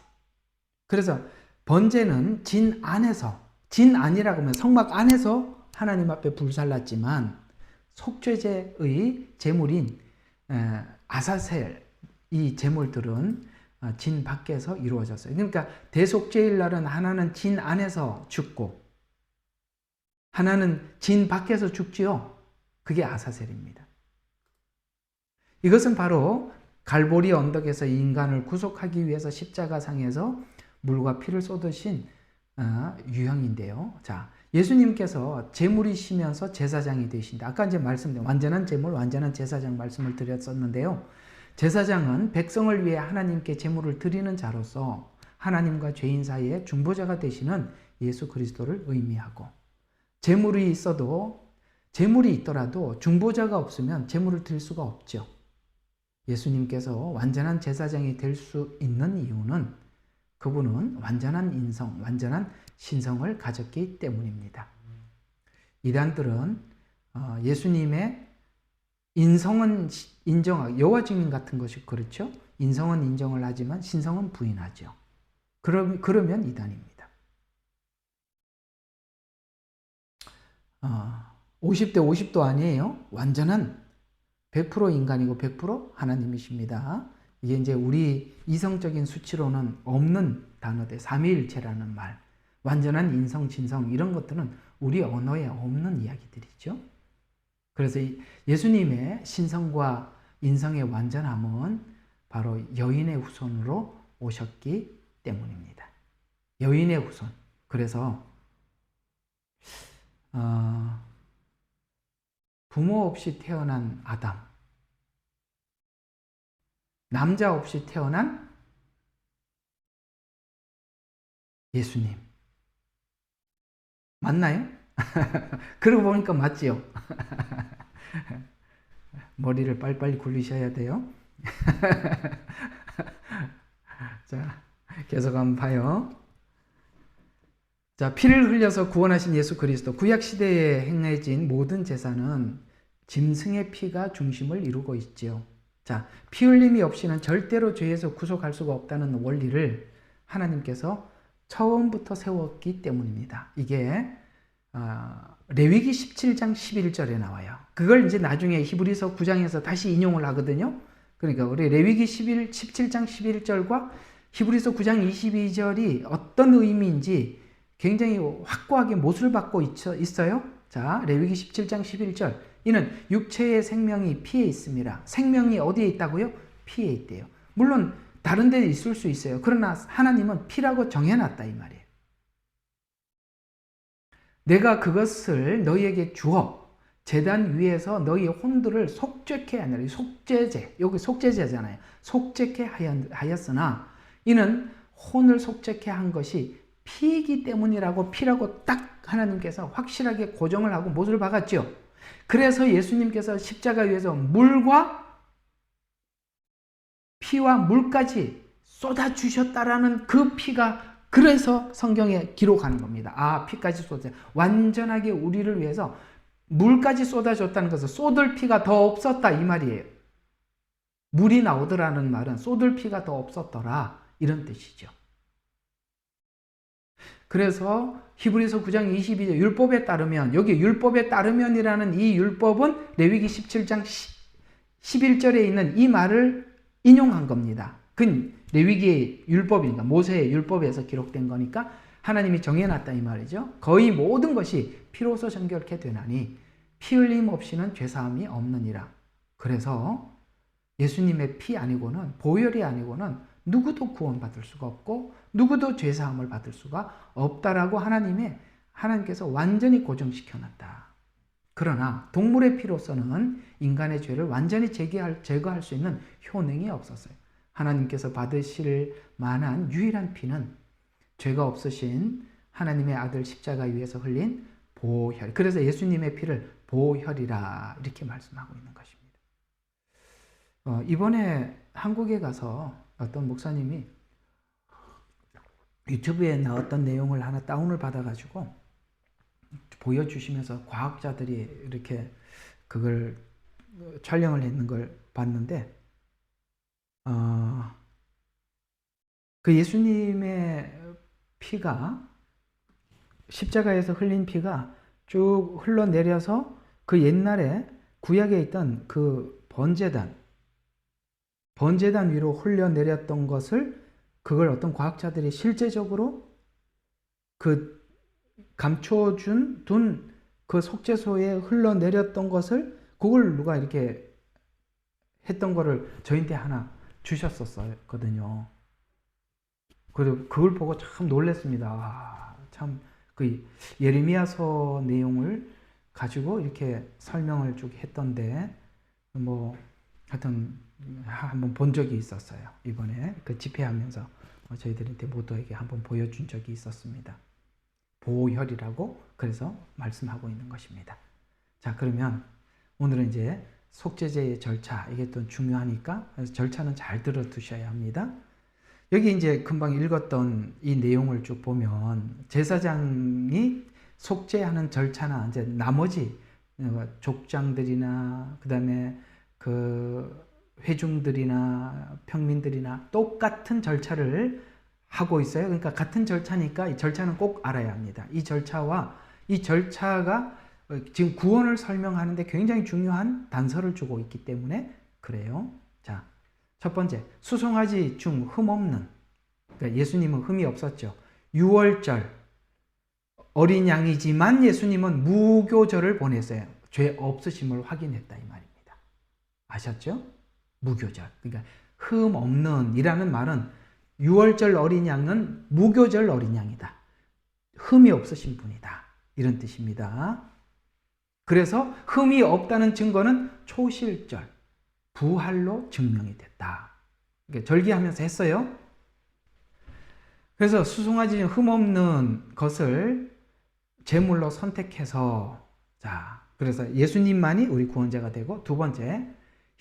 그래서 번제는 진 안에서, 진 안이라고 하면 성막 안에서 하나님 앞에 불살랐지만 속죄제의 제물인 아사셀, 이 제물들은 진 밖에서 이루어졌어요. 그러니까 대속죄일 날은 하나는 진 안에서 죽고 하나는 진 밖에서 죽지요. 그게 아사셀입니다. 이것은 바로 갈보리 언덕에서 인간을 구속하기 위해서 십자가상에서 물과 피를 쏟으신 유형인데요. 자, 예수님께서 제물이시면서 제사장이 되신다. 아까 이제 말씀드린 완전한 제물, 완전한 제사장 말씀을 드렸었는데요. 제사장은 백성을 위해 하나님께 제물을 드리는 자로서 하나님과 죄인 사이에 중보자가 되시는 예수 그리스도를 의미하고, 제물이 있더라도 중보자가 없으면 제물을 드릴 수가 없죠. 예수님께서 완전한 제사장이 될 수 있는 이유는 그분은 완전한 인성, 완전한 신성을 가졌기 때문입니다. 이단들은 예수님의 인성은 인정하고, 여호와 증인 같은 것이 그렇죠. 인성은 인정을 하지만 신성은 부인하죠. 그러면 이단입니다. 50대 50도 아니에요. 완전한 100% 인간이고 100% 하나님이십니다. 이게 이제 우리 이성적인 수치로는 없는 단어들, 삼위일체라는 말, 완전한 인성, 진성 이런 것들은 우리 언어에 없는 이야기들이죠. 그래서 예수님의 신성과 인성의 완전함은 바로 여인의 후손으로 오셨기 때문입니다. 여인의 후손. 그래서 부모 없이 태어난 아담, 남자 없이 태어난 예수님. 맞나요? 그러고 보니까 맞지요. 머리를 빨리빨리 굴리셔야 돼요. 자, 계속 한번 봐요. 자, 피를 흘려서 구원하신 예수 그리스도. 구약 시대에 행해진 모든 제사는 짐승의 피가 중심을 이루고 있지요. 자, 피 흘림이 없이는 절대로 죄에서 구속할 수가 없다는 원리를 하나님께서 처음부터 세웠기 때문입니다. 이게 레위기 17장 11절에 나와요. 그걸 이제 나중에 히브리서 9장에서 다시 인용을 하거든요. 그러니까 우리 레위기 17장 11절과 히브리서 9장 22절이 어떤 의미인지 굉장히 확고하게 못을 받고 있어요. 자, 레위기 17장 11절. 이는 육체의 생명이 피에 있습니다. 생명이 어디에 있다고요? 피에 있대요. 물론 다른 데 있을 수 있어요. 그러나 하나님은 피라고 정해놨다 이 말이에요. 내가 그것을 너희에게 주어 제단 위에서 너희의 혼들을 속죄케 하느라. 속죄제, 여기 속죄제잖아요. 속죄케 하였으나 이는 혼을 속죄케 한 것이 피이기 때문이라고, 피라고 딱 하나님께서 확실하게 고정을 하고 못을 박았죠. 그래서 예수님께서 십자가 위에서 물과 피와 물까지 쏟아주셨다라는 그 피가, 그래서 성경에 기록하는 겁니다. 아, 피까지 쏟아, 완전하게 우리를 위해서 물까지 쏟아줬다는 것은 쏟을 피가 더 없었다 이 말이에요. 물이 나오더라는 말은 쏟을 피가 더 없었더라 이런 뜻이죠. 그래서 히브리서 9장 22절 율법에 따르면, 여기 율법에 따르면이라는 이 율법은 레위기 17장 11절에 있는 이 말을 인용한 겁니다. 그 레위기의 율법이니까, 모세의 율법에서 기록된 거니까 하나님이 정해놨다 이 말이죠. 거의 모든 것이 피로서 정결케 되나니 피 흘림 없이는 죄사함이 없느니라. 그래서 예수님의 피 아니고는, 보혈이 아니고는 누구도 구원받을 수가 없고 누구도 죄사함을 받을 수가 없다라고 하나님께서 완전히 고정시켜놨다. 그러나 동물의 피로서는 인간의 죄를 완전히 제거할 수 있는 효능이 없었어요. 하나님께서 받으실 만한 유일한 피는 죄가 없으신 하나님의 아들 십자가 위에서 흘린 보혈. 그래서 예수님의 피를 보혈이라 이렇게 말씀하고 있는 것입니다. 이번에 한국에 가서 어떤 목사님이 유튜브에 나왔던 내용을 하나 다운을 받아가지고 보여주시면서 과학자들이 이렇게 그걸 촬영을 했는 걸 봤는데, 그 예수님의 피가, 십자가에서 흘린 피가 쭉 흘러내려서 그 옛날에 구약에 있던 그 번제단 위로 흘러내렸던 것을, 그걸 어떤 과학자들이 실제적으로 그 감춰준 그 속죄소에 흘러내렸던 것을, 그걸 누가 이렇게 했던 거를 저희한테 하나 주셨었거든요. 그리고 그걸 보고 참 놀랐습니다. 참 그 예레미야서 내용을 가지고 이렇게 설명을 쭉 했던데, 뭐 하여튼 한번 본 적이 있었어요. 이번에 그 집회하면서 저희들한테 모두에게 한번 보여준 적이 있었습니다. 보혈이라고 그래서 말씀하고 있는 것입니다. 자, 그러면 오늘은 이제 속죄제의 절차, 이게 또 중요하니까 그래서 절차는 잘 들어두셔야 합니다. 여기 이제 금방 읽었던 이 내용을 쭉 보면 제사장이 속죄하는 절차나 이제 나머지 족장들이나 그다음에 그 회중들이나 평민들이나 똑같은 절차를 하고 있어요. 그러니까 같은 절차니까 이 절차는 꼭 알아야 합니다. 이 절차가 지금 구원을 설명하는데 굉장히 중요한 단서를 주고 있기 때문에 그래요. 자, 첫 번째, 수송아지 중 흠 없는, 그러니까 예수님은 흠이 없었죠. 유월절 어린 양이지만 예수님은 무교절을 보냈어요. 죄 없으심을 확인했다 이 말입니다. 아셨죠? 무교절. 그러니까 흠 없는 이라는 말은 유월절 어린 양은 무교절 어린 양이다. 흠이 없으신 분이다. 이런 뜻입니다. 그래서 흠이 없다는 증거는 초실절, 부활로 증명이 됐다. 절기하면서 했어요. 그래서 수송아지 중 흠 없는 것을 제물로 선택해서, 자, 그래서 예수님만이 우리 구원자가 되고, 두 번째,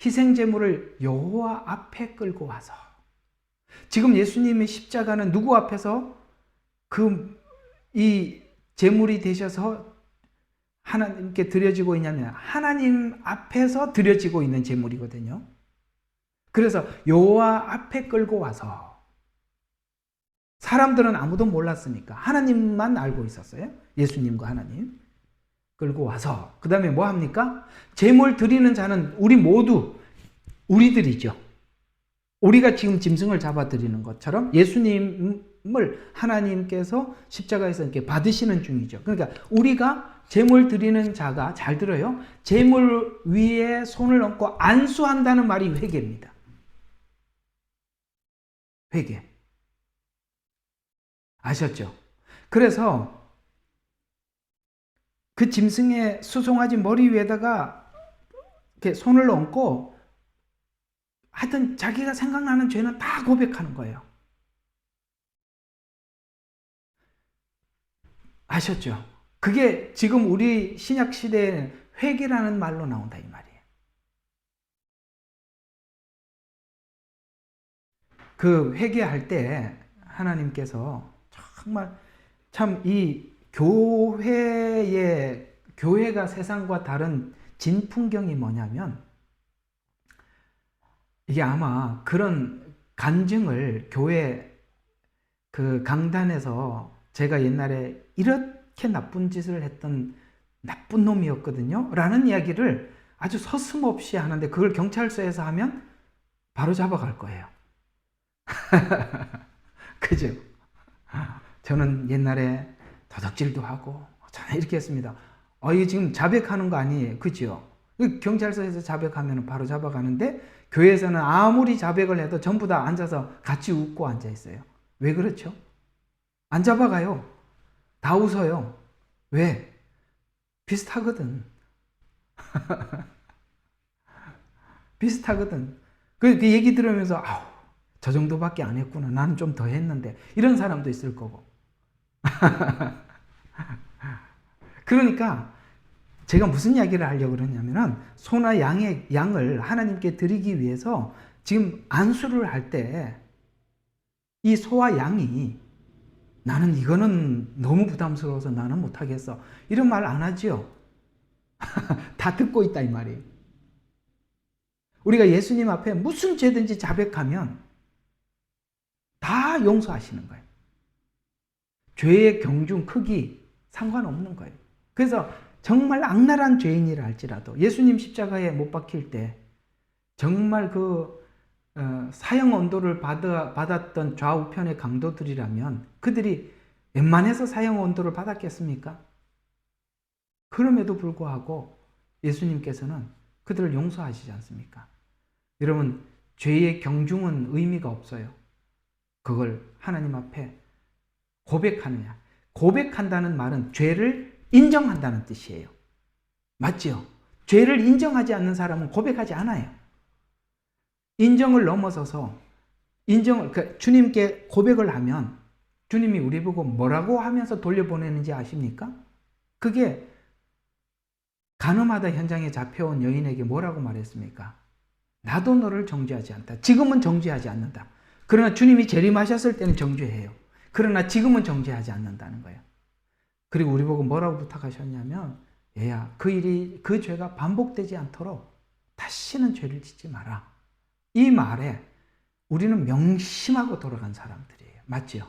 희생제물을 여호와 앞에 끌고 와서, 지금 예수님의 십자가는 누구 앞에서 이 제물이 되셔서 하나님께 드려지고 있냐면 하나님 앞에서 드려지고 있는 제물이거든요. 그래서 여호와 앞에 끌고 와서, 사람들은 아무도 몰랐으니까 하나님만 알고 있었어요. 예수님과 하나님 끌고 와서, 그 다음에 뭐 합니까? 제물 드리는 자는 우리 모두 우리들이죠. 우리가 지금 짐승을 잡아 드리는 것처럼 예수님을 하나님께서 십자가에서 이렇게 받으시는 중이죠. 그러니까 우리가 제물 드리는 자가, 잘 들어요, 제물 위에 손을 얹고 안수한다는 말이 회개입니다. 회개. 아셨죠? 그래서 그 짐승의 수송아지 머리 위에다가 이렇게 손을 얹고 하여튼 자기가 생각나는 죄는 다 고백하는 거예요. 아셨죠? 그게 지금 우리 신약 시대에 회개라는 말로 나온다 이 말이에요. 그 회개할 때 하나님께서 정말 참 이 교회가 세상과 다른 진풍경이 뭐냐면, 이게 아마 그런 간증을 교회 그 강단에서 제가 옛날에 이렇게 나쁜 짓을 했던 나쁜 놈이었거든요 라는 이야기를 아주 서슴없이 하는데, 그걸 경찰서에서 하면 바로 잡아갈 거예요. 그죠? 저는 옛날에 도둑질도 하고 저는 이렇게 했습니다. 이게 지금 자백하는 거 아니에요. 그죠? 경찰서에서 자백하면 바로 잡아가는데, 교회에서는 아무리 자백을 해도 전부 다 앉아서 같이 웃고 앉아 있어요. 왜 그렇죠? 안 잡아가요. 다 웃어요. 왜? 비슷하거든. 비슷하거든. 그 얘기 들으면서 아우, 저 정도밖에 안 했구나. 나는 좀 더 했는데. 이런 사람도 있을 거고. 그러니까 제가 무슨 이야기를 하려고 그러냐면은, 소나 양을 하나님께 드리기 위해서 지금 안수를 할 때 이 소와 양이 나는 이거는 너무 부담스러워서 나는 못하겠어, 이런 말 안 하죠. 다 듣고 있다 이 말이에요. 우리가 예수님 앞에 무슨 죄든지 자백하면 다 용서하시는 거예요. 죄의 경중, 크기 상관없는 거예요. 그래서 정말 악랄한 죄인이라 할지라도 예수님 십자가에 못 박힐 때 정말 사형 언도를 받았던 좌우편의 강도들이라면 그들이 웬만해서 사형 언도를 받았겠습니까? 그럼에도 불구하고 예수님께서는 그들을 용서하시지 않습니까? 여러분, 죄의 경중은 의미가 없어요. 그걸 하나님 앞에 고백하느냐. 고백한다는 말은 죄를 인정한다는 뜻이에요. 맞죠? 죄를 인정하지 않는 사람은 고백하지 않아요. 인정을 넘어서서 주님께 고백을 하면 주님이 우리 보고 뭐라고 하면서 돌려보내는지 아십니까? 그게 간음하다 현장에 잡혀온 여인에게 뭐라고 말했습니까? 나도 너를 정죄하지 않다. 지금은 정죄하지 않는다. 그러나 주님이 재림하셨을 때는 정죄해요. 그러나 지금은 정죄하지 않는다는 거예요. 그리고 우리 보고 뭐라고 부탁하셨냐면, 얘야, 그 죄가 반복되지 않도록 다시는 죄를 짓지 마라. 이 말에 우리는 명심하고 돌아간 사람들이에요. 맞죠?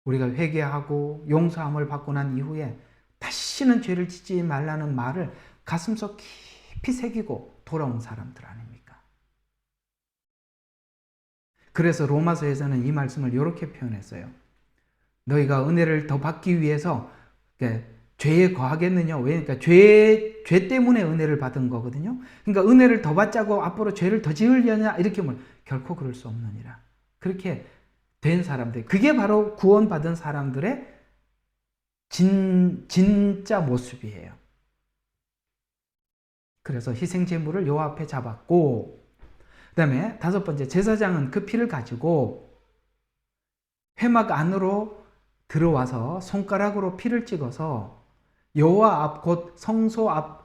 우리가 회개하고 용서함을 받고 난 이후에 다시는 죄를 짓지 말라는 말을 가슴속 깊이 새기고 돌아온 사람들 아닙니까? 그래서 로마서에서는 이 말씀을 이렇게 표현했어요. 너희가 은혜를 더 받기 위해서 죄에 거하겠느냐? 왜? 그러니까 죄 때문에 은혜를 받은 거거든요. 그러니까 은혜를 더 받자고 앞으로 죄를 더 지으려냐? 이렇게 하면 결코 그럴 수 없느니라. 그렇게 된 사람들, 그게 바로 구원받은 사람들의 진짜 모습이에요. 그래서 희생제물을 요 앞에 잡았고, 그 다음에 다섯 번째, 제사장은 그 피를 가지고 회막 안으로 들어와서 손가락으로 피를 찍어서 여호와 앞 곧 성소 앞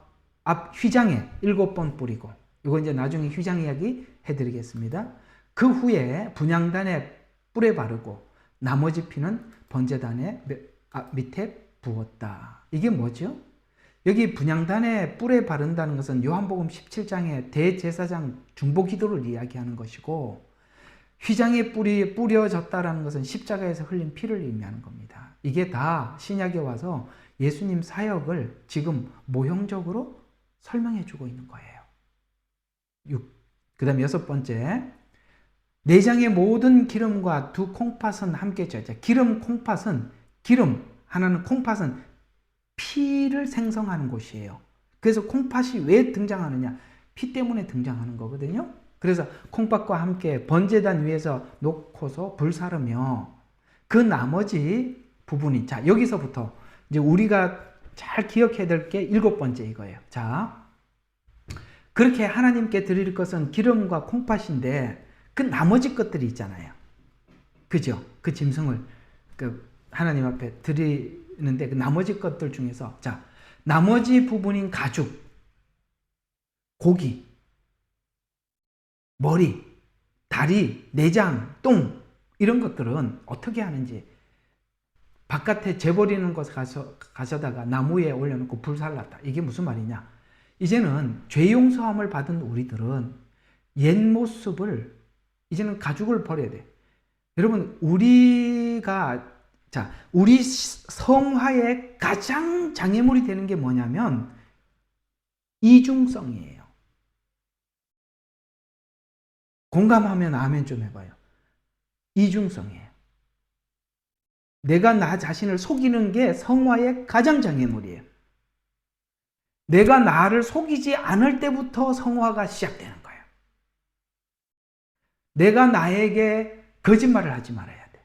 휘장에 7번 뿌리고, 이거 이제 나중에 휘장 이야기 해드리겠습니다. 그 후에 분향단에 뿔에 바르고 나머지 피는 번제단의 밑에 부었다. 이게 뭐죠? 여기 분향단에 뿔에 바른다는 것은 요한복음 17장의 대제사장 중보기도를 이야기하는 것이고, 휘장에 뿔이 뿌려졌다라는 것은 십자가에서 흘린 피를 의미하는 겁니다. 이게 다 신약에 와서 예수님 사역을 지금 모형적으로 설명해 주고 있는 거예요. 그 다음 6번째, 내장의 모든 기름과 두 콩팥은 함께 쪄져. 기름, 콩팥은 기름, 하나는 콩팥은 피를 생성하는 곳이에요. 그래서 콩팥이 왜 등장하느냐? 피 때문에 등장하는 거거든요. 그래서 콩팥과 함께 번제단 위에서 놓고서 불사르며 그 나머지 부분이, 자, 여기서부터 이제 우리가 잘 기억해야 될 게 7번째 이거예요. 자, 그렇게 하나님께 드릴 것은 기름과 콩팥인데 그 나머지 것들이 있잖아요. 그죠? 그 짐승을 하나님 앞에 드리는데 그 나머지 것들 중에서, 자, 나머지 부분인 가죽, 고기, 머리, 다리, 내장, 똥, 이런 것들은 어떻게 하는지, 바깥에 재버리는 곳에 가져다가 나무에 올려놓고 불살랐다. 이게 무슨 말이냐? 이제는 죄 용서함을 받은 우리들은 옛 모습을, 이제는 가죽을 버려야 돼. 여러분, 우리 성화의 가장 장애물이 되는 게 뭐냐면 이중성이에요. 공감하면 아멘 좀 해봐요. 이중성이에요. 내가 나 자신을 속이는 게 성화의 가장 장애물이에요. 내가 나를 속이지 않을 때부터 성화가 시작되는 거예요. 내가 나에게 거짓말을 하지 말아야 돼.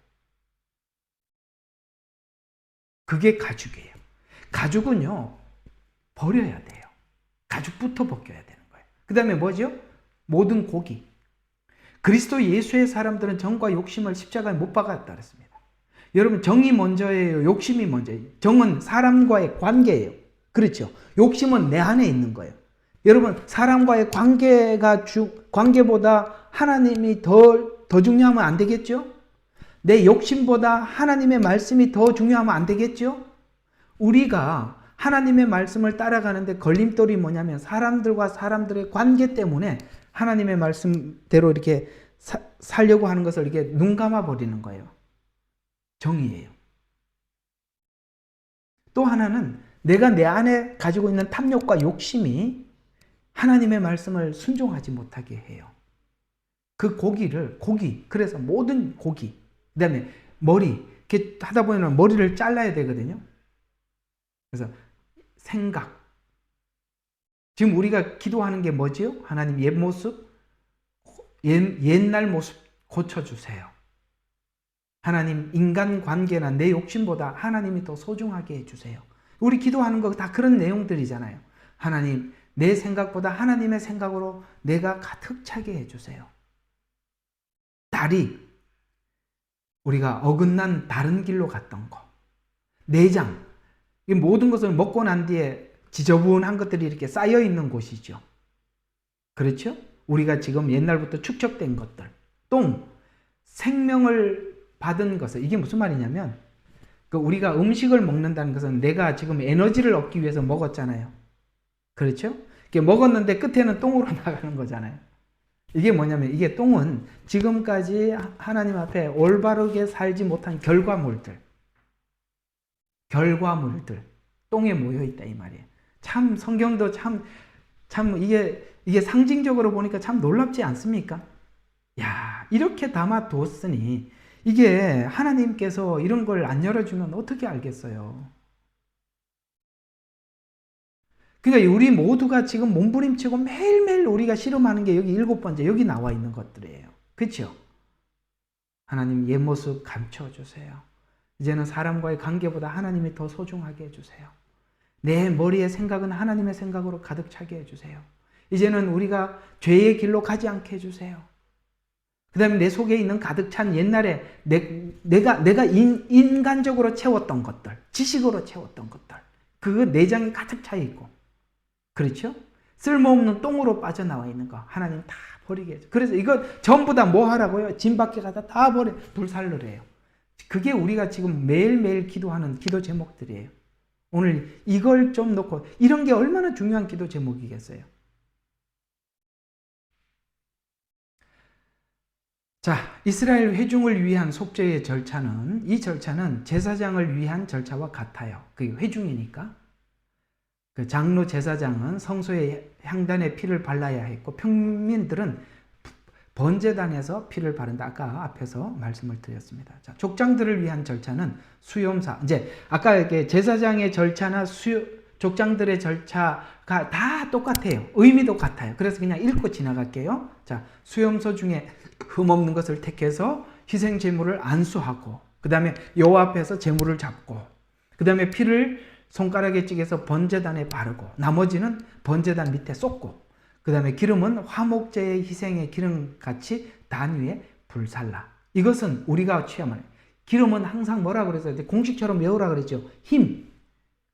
그게 가죽이에요. 가죽은요, 버려야 돼요. 가죽부터 벗겨야 되는 거예요. 그 다음에 뭐죠? 모든 고기. 그리스도 예수의 사람들은 정과 욕심을 십자가에 못 박았다 그랬습니다. 여러분, 정이 먼저예요? 욕심이 먼저예요? 정은 사람과의 관계예요. 그렇죠? 욕심은 내 안에 있는 거예요. 여러분, 사람과의 관계보다 하나님이 더 중요하면 안 되겠죠? 내 욕심보다 하나님의 말씀이 더 중요하면 안 되겠죠? 우리가 하나님의 말씀을 따라가는데 걸림돌이 뭐냐면 사람들과 사람들의 관계 때문에 하나님의 말씀대로 이렇게 살려고 하는 것을 이렇게 눈 감아 버리는 거예요. 정의예요. 또 하나는 내가 내 안에 가지고 있는 탐욕과 욕심이 하나님의 말씀을 순종하지 못하게 해요. 그 그래서 모든 고기, 그 다음에 머리, 이렇게 하다 보면 머리를 잘라야 되거든요. 그래서 생각. 지금 우리가 기도하는 게 뭐지요? 하나님 옛날 모습 고쳐주세요. 하나님, 인간관계나 내 욕심보다 하나님이 더 소중하게 해주세요. 우리 기도하는 거 다 그런 내용들이잖아요. 하나님, 내 생각보다 하나님의 생각으로 내가 가득 차게 해주세요. 다리, 우리가 어긋난 다른 길로 갔던 거. 내장, 이 모든 것을 먹고 난 뒤에 지저분한 것들이 이렇게 쌓여 있는 곳이죠. 그렇죠? 우리가 지금 옛날부터 축적된 것들. 똥, 생명을 받은 것을, 이게 무슨 말이냐면 우리가 음식을 먹는다는 것은 내가 지금 에너지를 얻기 위해서 먹었잖아요. 그렇죠? 먹었는데 끝에는 똥으로 나가는 거잖아요. 이게 뭐냐면, 이게 똥은 지금까지 하나님 앞에 올바르게 살지 못한 결과물들, 똥에 모여있다 이 말이에요. 참 성경도 참 이게 상징적으로 보니까 참 놀랍지 않습니까? 야, 이렇게 담아두었으니 이게 하나님께서 이런 걸 안 열어주면 어떻게 알겠어요? 그러니까 우리 모두가 지금 몸부림치고 매일매일 우리가 실험하는 게 여기 7번째, 여기 나와 있는 것들이에요. 그렇죠? 하나님, 옛 모습 감춰주세요. 이제는 사람과의 관계보다 하나님이 더 소중하게 해주세요. 내 머리의 생각은 하나님의 생각으로 가득 차게 해주세요. 이제는 우리가 죄의 길로 가지 않게 해주세요. 그 다음에 내 속에 있는 가득 찬 옛날에 내가 인간적으로 채웠던 것들, 지식으로 채웠던 것들, 그 내장이 가득 차 있고, 그렇죠? 쓸모없는 똥으로 빠져나와 있는 거 하나님 다 버리게 해줘. 그래서 이거 전부 다 뭐 하라고요? 짐 밖에 가다 다 버려, 불살르래요. 그게 우리가 지금 매일매일 기도하는 기도 제목들이에요. 오늘 이걸 좀 놓고, 이런 게 얼마나 중요한 기도 제목이겠어요. 자, 이스라엘 회중을 위한 속죄의 절차는, 이 절차는 제사장을 위한 절차와 같아요. 그게 회중이니까. 그 장로 제사장은 성소의 향단에 피를 발라야 했고, 평민들은 번제단에서 피를 바른다. 아까 앞에서 말씀을 드렸습니다. 자, 족장들을 위한 절차는 수염사. 이제 아까 이렇게 제사장의 절차나 족장들의 절차가 다 똑같아요. 의미도 같아요. 그래서 그냥 읽고 지나갈게요. 자, 수염소 중에 흠없는 것을 택해서 희생 제물을 안수하고, 그 다음에 여호와 앞에서 제물을 잡고, 그 다음에 피를 손가락에 찍어서 번제단에 바르고, 나머지는 번제단 밑에 쏟고, 그 다음에 기름은 화목제의 희생의 기름같이 단 위에 불살라. 이것은 우리가 취하면, 기름은 항상 뭐라 그랬어요? 공식처럼 외우라 그랬죠. 힘,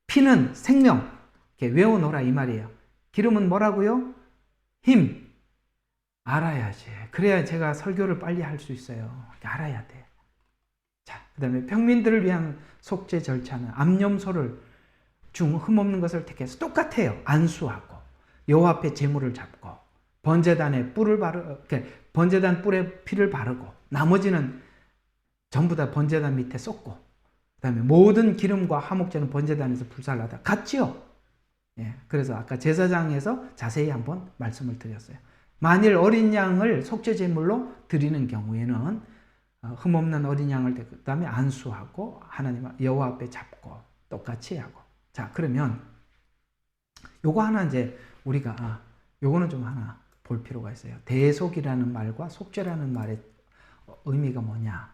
피는 생명. 이렇게 외워놓으라 이 말이에요. 기름은 뭐라고요? 힘. 알아야지. 그래야 제가 설교를 빨리 할 수 있어요. 알아야 돼. 자, 그 다음에 평민들을 위한 속죄 절차는 암염소를 중 흠없는 것을 택해서 똑같아요. 안수하고 여호와 앞에 제물을 잡고 번제단에 번제단 뿔에 피를 바르고, 나머지는 전부 다 번제단 밑에 쏟고, 그다음에 모든 기름과 화목제는 번제단에서 불살라다. 같지요? 예, 그래서 아까 제사장에서 자세히 한번 말씀을 드렸어요. 만일 어린 양을 속죄 제물로 드리는 경우에는 흠없는 어린 양을 그다음에 안수하고 하나님 여호와 앞에 잡고 똑같이 하고. 자, 그러면 요거 하나 이제 우리가 요거는 좀 하나 볼 필요가 있어요. 대속이라는 말과 속죄라는 말의 의미가 뭐냐.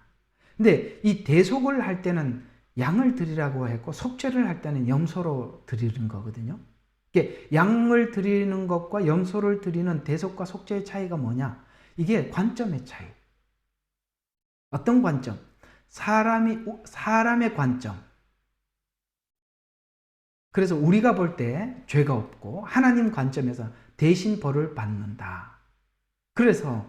근데 이 대속을 할 때는 양을 드리라고 했고, 속죄를 할 때는 염소로 드리는 거거든요. 이게 양을 드리는 것과 염소를 드리는 대속과 속죄의 차이가 뭐냐? 이게 관점의 차이. 어떤 관점? 사람의 관점. 그래서 우리가 볼 때 죄가 없고 하나님 관점에서 대신 벌을 받는다. 그래서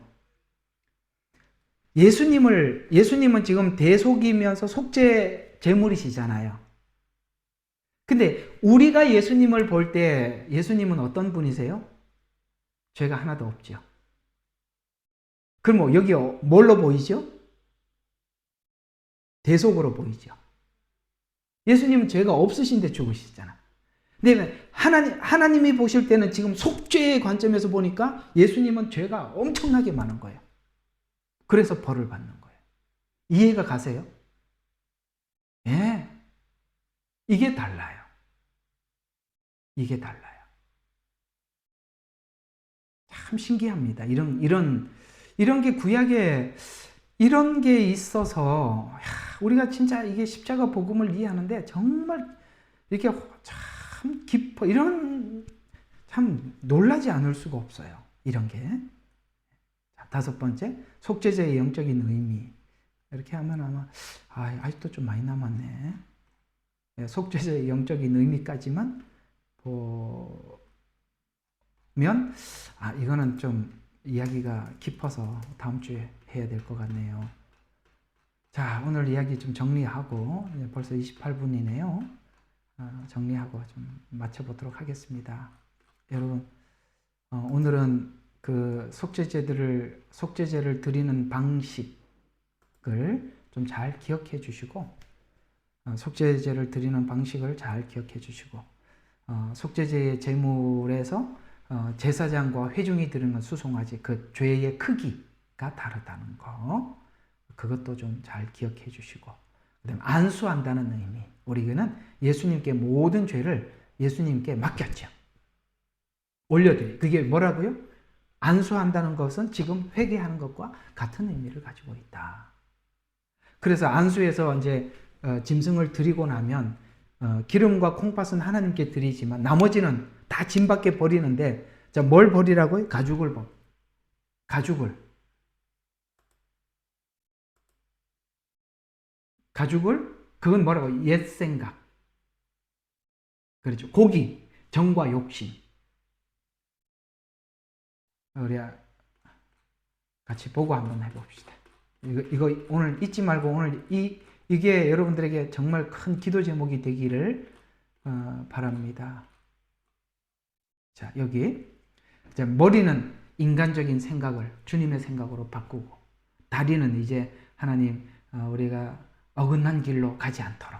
예수님은 지금 대속이면서 속죄 제물이시잖아요. 근데 우리가 예수님을 볼 때 예수님은 어떤 분이세요? 죄가 하나도 없죠. 그럼 여기 뭘로 보이죠? 대속으로 보이죠. 예수님은 죄가 없으신데 죽으시잖아. 근데 하나님이 보실 때는 지금 속죄의 관점에서 보니까 예수님은 죄가 엄청나게 많은 거예요. 그래서 벌을 받는 거예요. 이해가 가세요? 예. 이게 달라요. 이게 달라요. 참 신기합니다. 이런 게 구약에 이런 게 있어서 우리가 진짜 이게 십자가 복음을 이해하는데 정말 이렇게 참 깊어, 참 놀라지 않을 수가 없어요. 이런 게. 자, 다섯 번째, 속죄제의 영적인 의미. 이렇게 하면 아마 아직도 좀 많이 남았네. 속죄제의 영적인 의미까지만 보면 이거는 좀 이야기가 깊어서 다음 주에 해야 될 것 같네요. 자, 오늘 이야기 좀 정리하고, 벌써 28분이네요. 정리하고 좀 마쳐보도록 하겠습니다. 여러분, 오늘은 그 속죄제를 드리는 방식을 좀 잘 기억해 주시고, 속죄제를 드리는 방식을 잘 기억해 주시고, 속죄제의 제물에서 제사장과 회중이 드리는 수송아지 그 죄의 크기가 다르다는 거, 그것도 좀 잘 기억해 주시고, 그다음에 안수한다는 의미, 우리는 예수님께 모든 죄를 예수님께 맡겼죠. 올려드리. 그게 뭐라고요? 안수한다는 것은 지금 회개하는 것과 같은 의미를 가지고 있다. 그래서 안수에서 이제 짐승을 드리고 나면 기름과 콩팥은 하나님께 드리지만 나머지는 다 짐 밖에 버리는데, 자, 뭘 버리라고요? 가죽을 그건 뭐라고? 옛 생각. 그렇죠. 고기, 정과 욕심. 우리 같이 보고 한번 해봅시다. 이거 오늘 잊지 말고 오늘 이게 여러분들에게 정말 큰 기도 제목이 되기를 바랍니다. 자, 여기 이제 머리는 인간적인 생각을 주님의 생각으로 바꾸고, 다리는 이제 하나님 우리가 어긋난 길로 가지 않도록,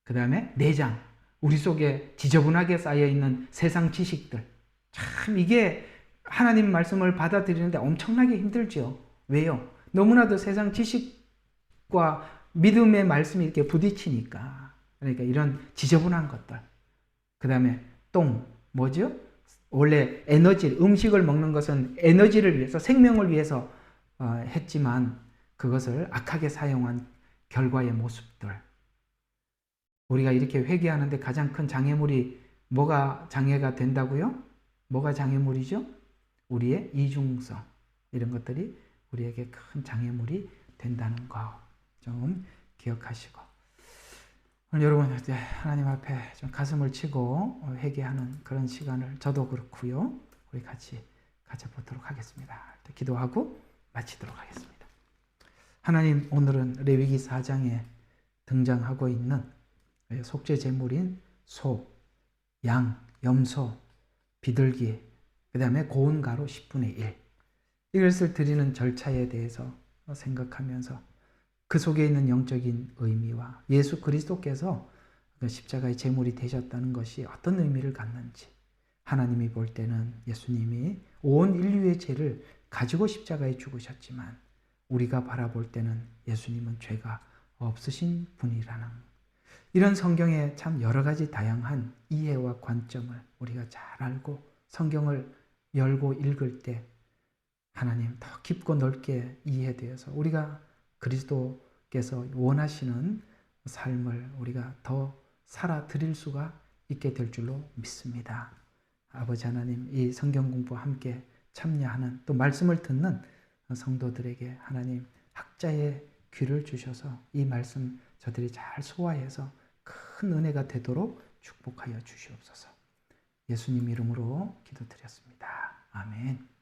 그 다음에 내장, 우리 속에 지저분하게 쌓여있는 세상 지식들, 참 이게 하나님 말씀을 받아들이는데 엄청나게 힘들죠. 왜요? 너무나도 세상 지식과 믿음의 말씀이 이렇게 부딪히니까. 그러니까 이런 지저분한 것들, 그 다음에 똥, 뭐죠? 원래 에너지, 음식을 먹는 것은 에너지를 위해서, 생명을 위해서 했지만 그것을 악하게 사용한 결과의 모습들. 우리가 이렇게 회개하는데 가장 큰 장애물이 뭐가 장애가 된다고요? 뭐가 장애물이죠? 우리의 이중성. 이런 것들이 우리에게 큰 장애물이 된다는 거 좀 기억하시고, 오늘 여러분 이제 하나님 앞에 좀 가슴을 치고 회개하는 그런 시간을 저도 그렇고요. 우리 같이 가져보도록 하겠습니다. 기도하고 마치도록 하겠습니다. 하나님, 오늘은 레위기 4장에 등장하고 있는 속죄 제물인 소, 양, 염소, 비둘기, 그 다음에 고운 가루 10분의 1, 이것을 드리는 절차에 대해서 생각하면서 그 속에 있는 영적인 의미와 예수 그리스도께서 그 십자가의 제물이 되셨다는 것이 어떤 의미를 갖는지, 하나님이 볼 때는 예수님이 온 인류의 죄를 가지고 십자가에 죽으셨지만 우리가 바라볼 때는 예수님은 죄가 없으신 분이라는, 이런 성경의 참 여러 가지 다양한 이해와 관점을 우리가 잘 알고 성경을 열고 읽을 때 하나님 더 깊고 넓게 이해되어서 우리가 그리스도께서 원하시는 삶을 우리가 더 살아 드릴 수가 있게 될 줄로 믿습니다. 아버지 하나님, 이 성경 공부 함께 참여하는, 또 말씀을 듣는 성도들에게 하나님 학자의 귀를 주셔서 이 말씀 저들이 잘 소화해서 큰 은혜가 되도록 축복하여 주시옵소서. 예수님 이름으로 기도드렸습니다. 아멘.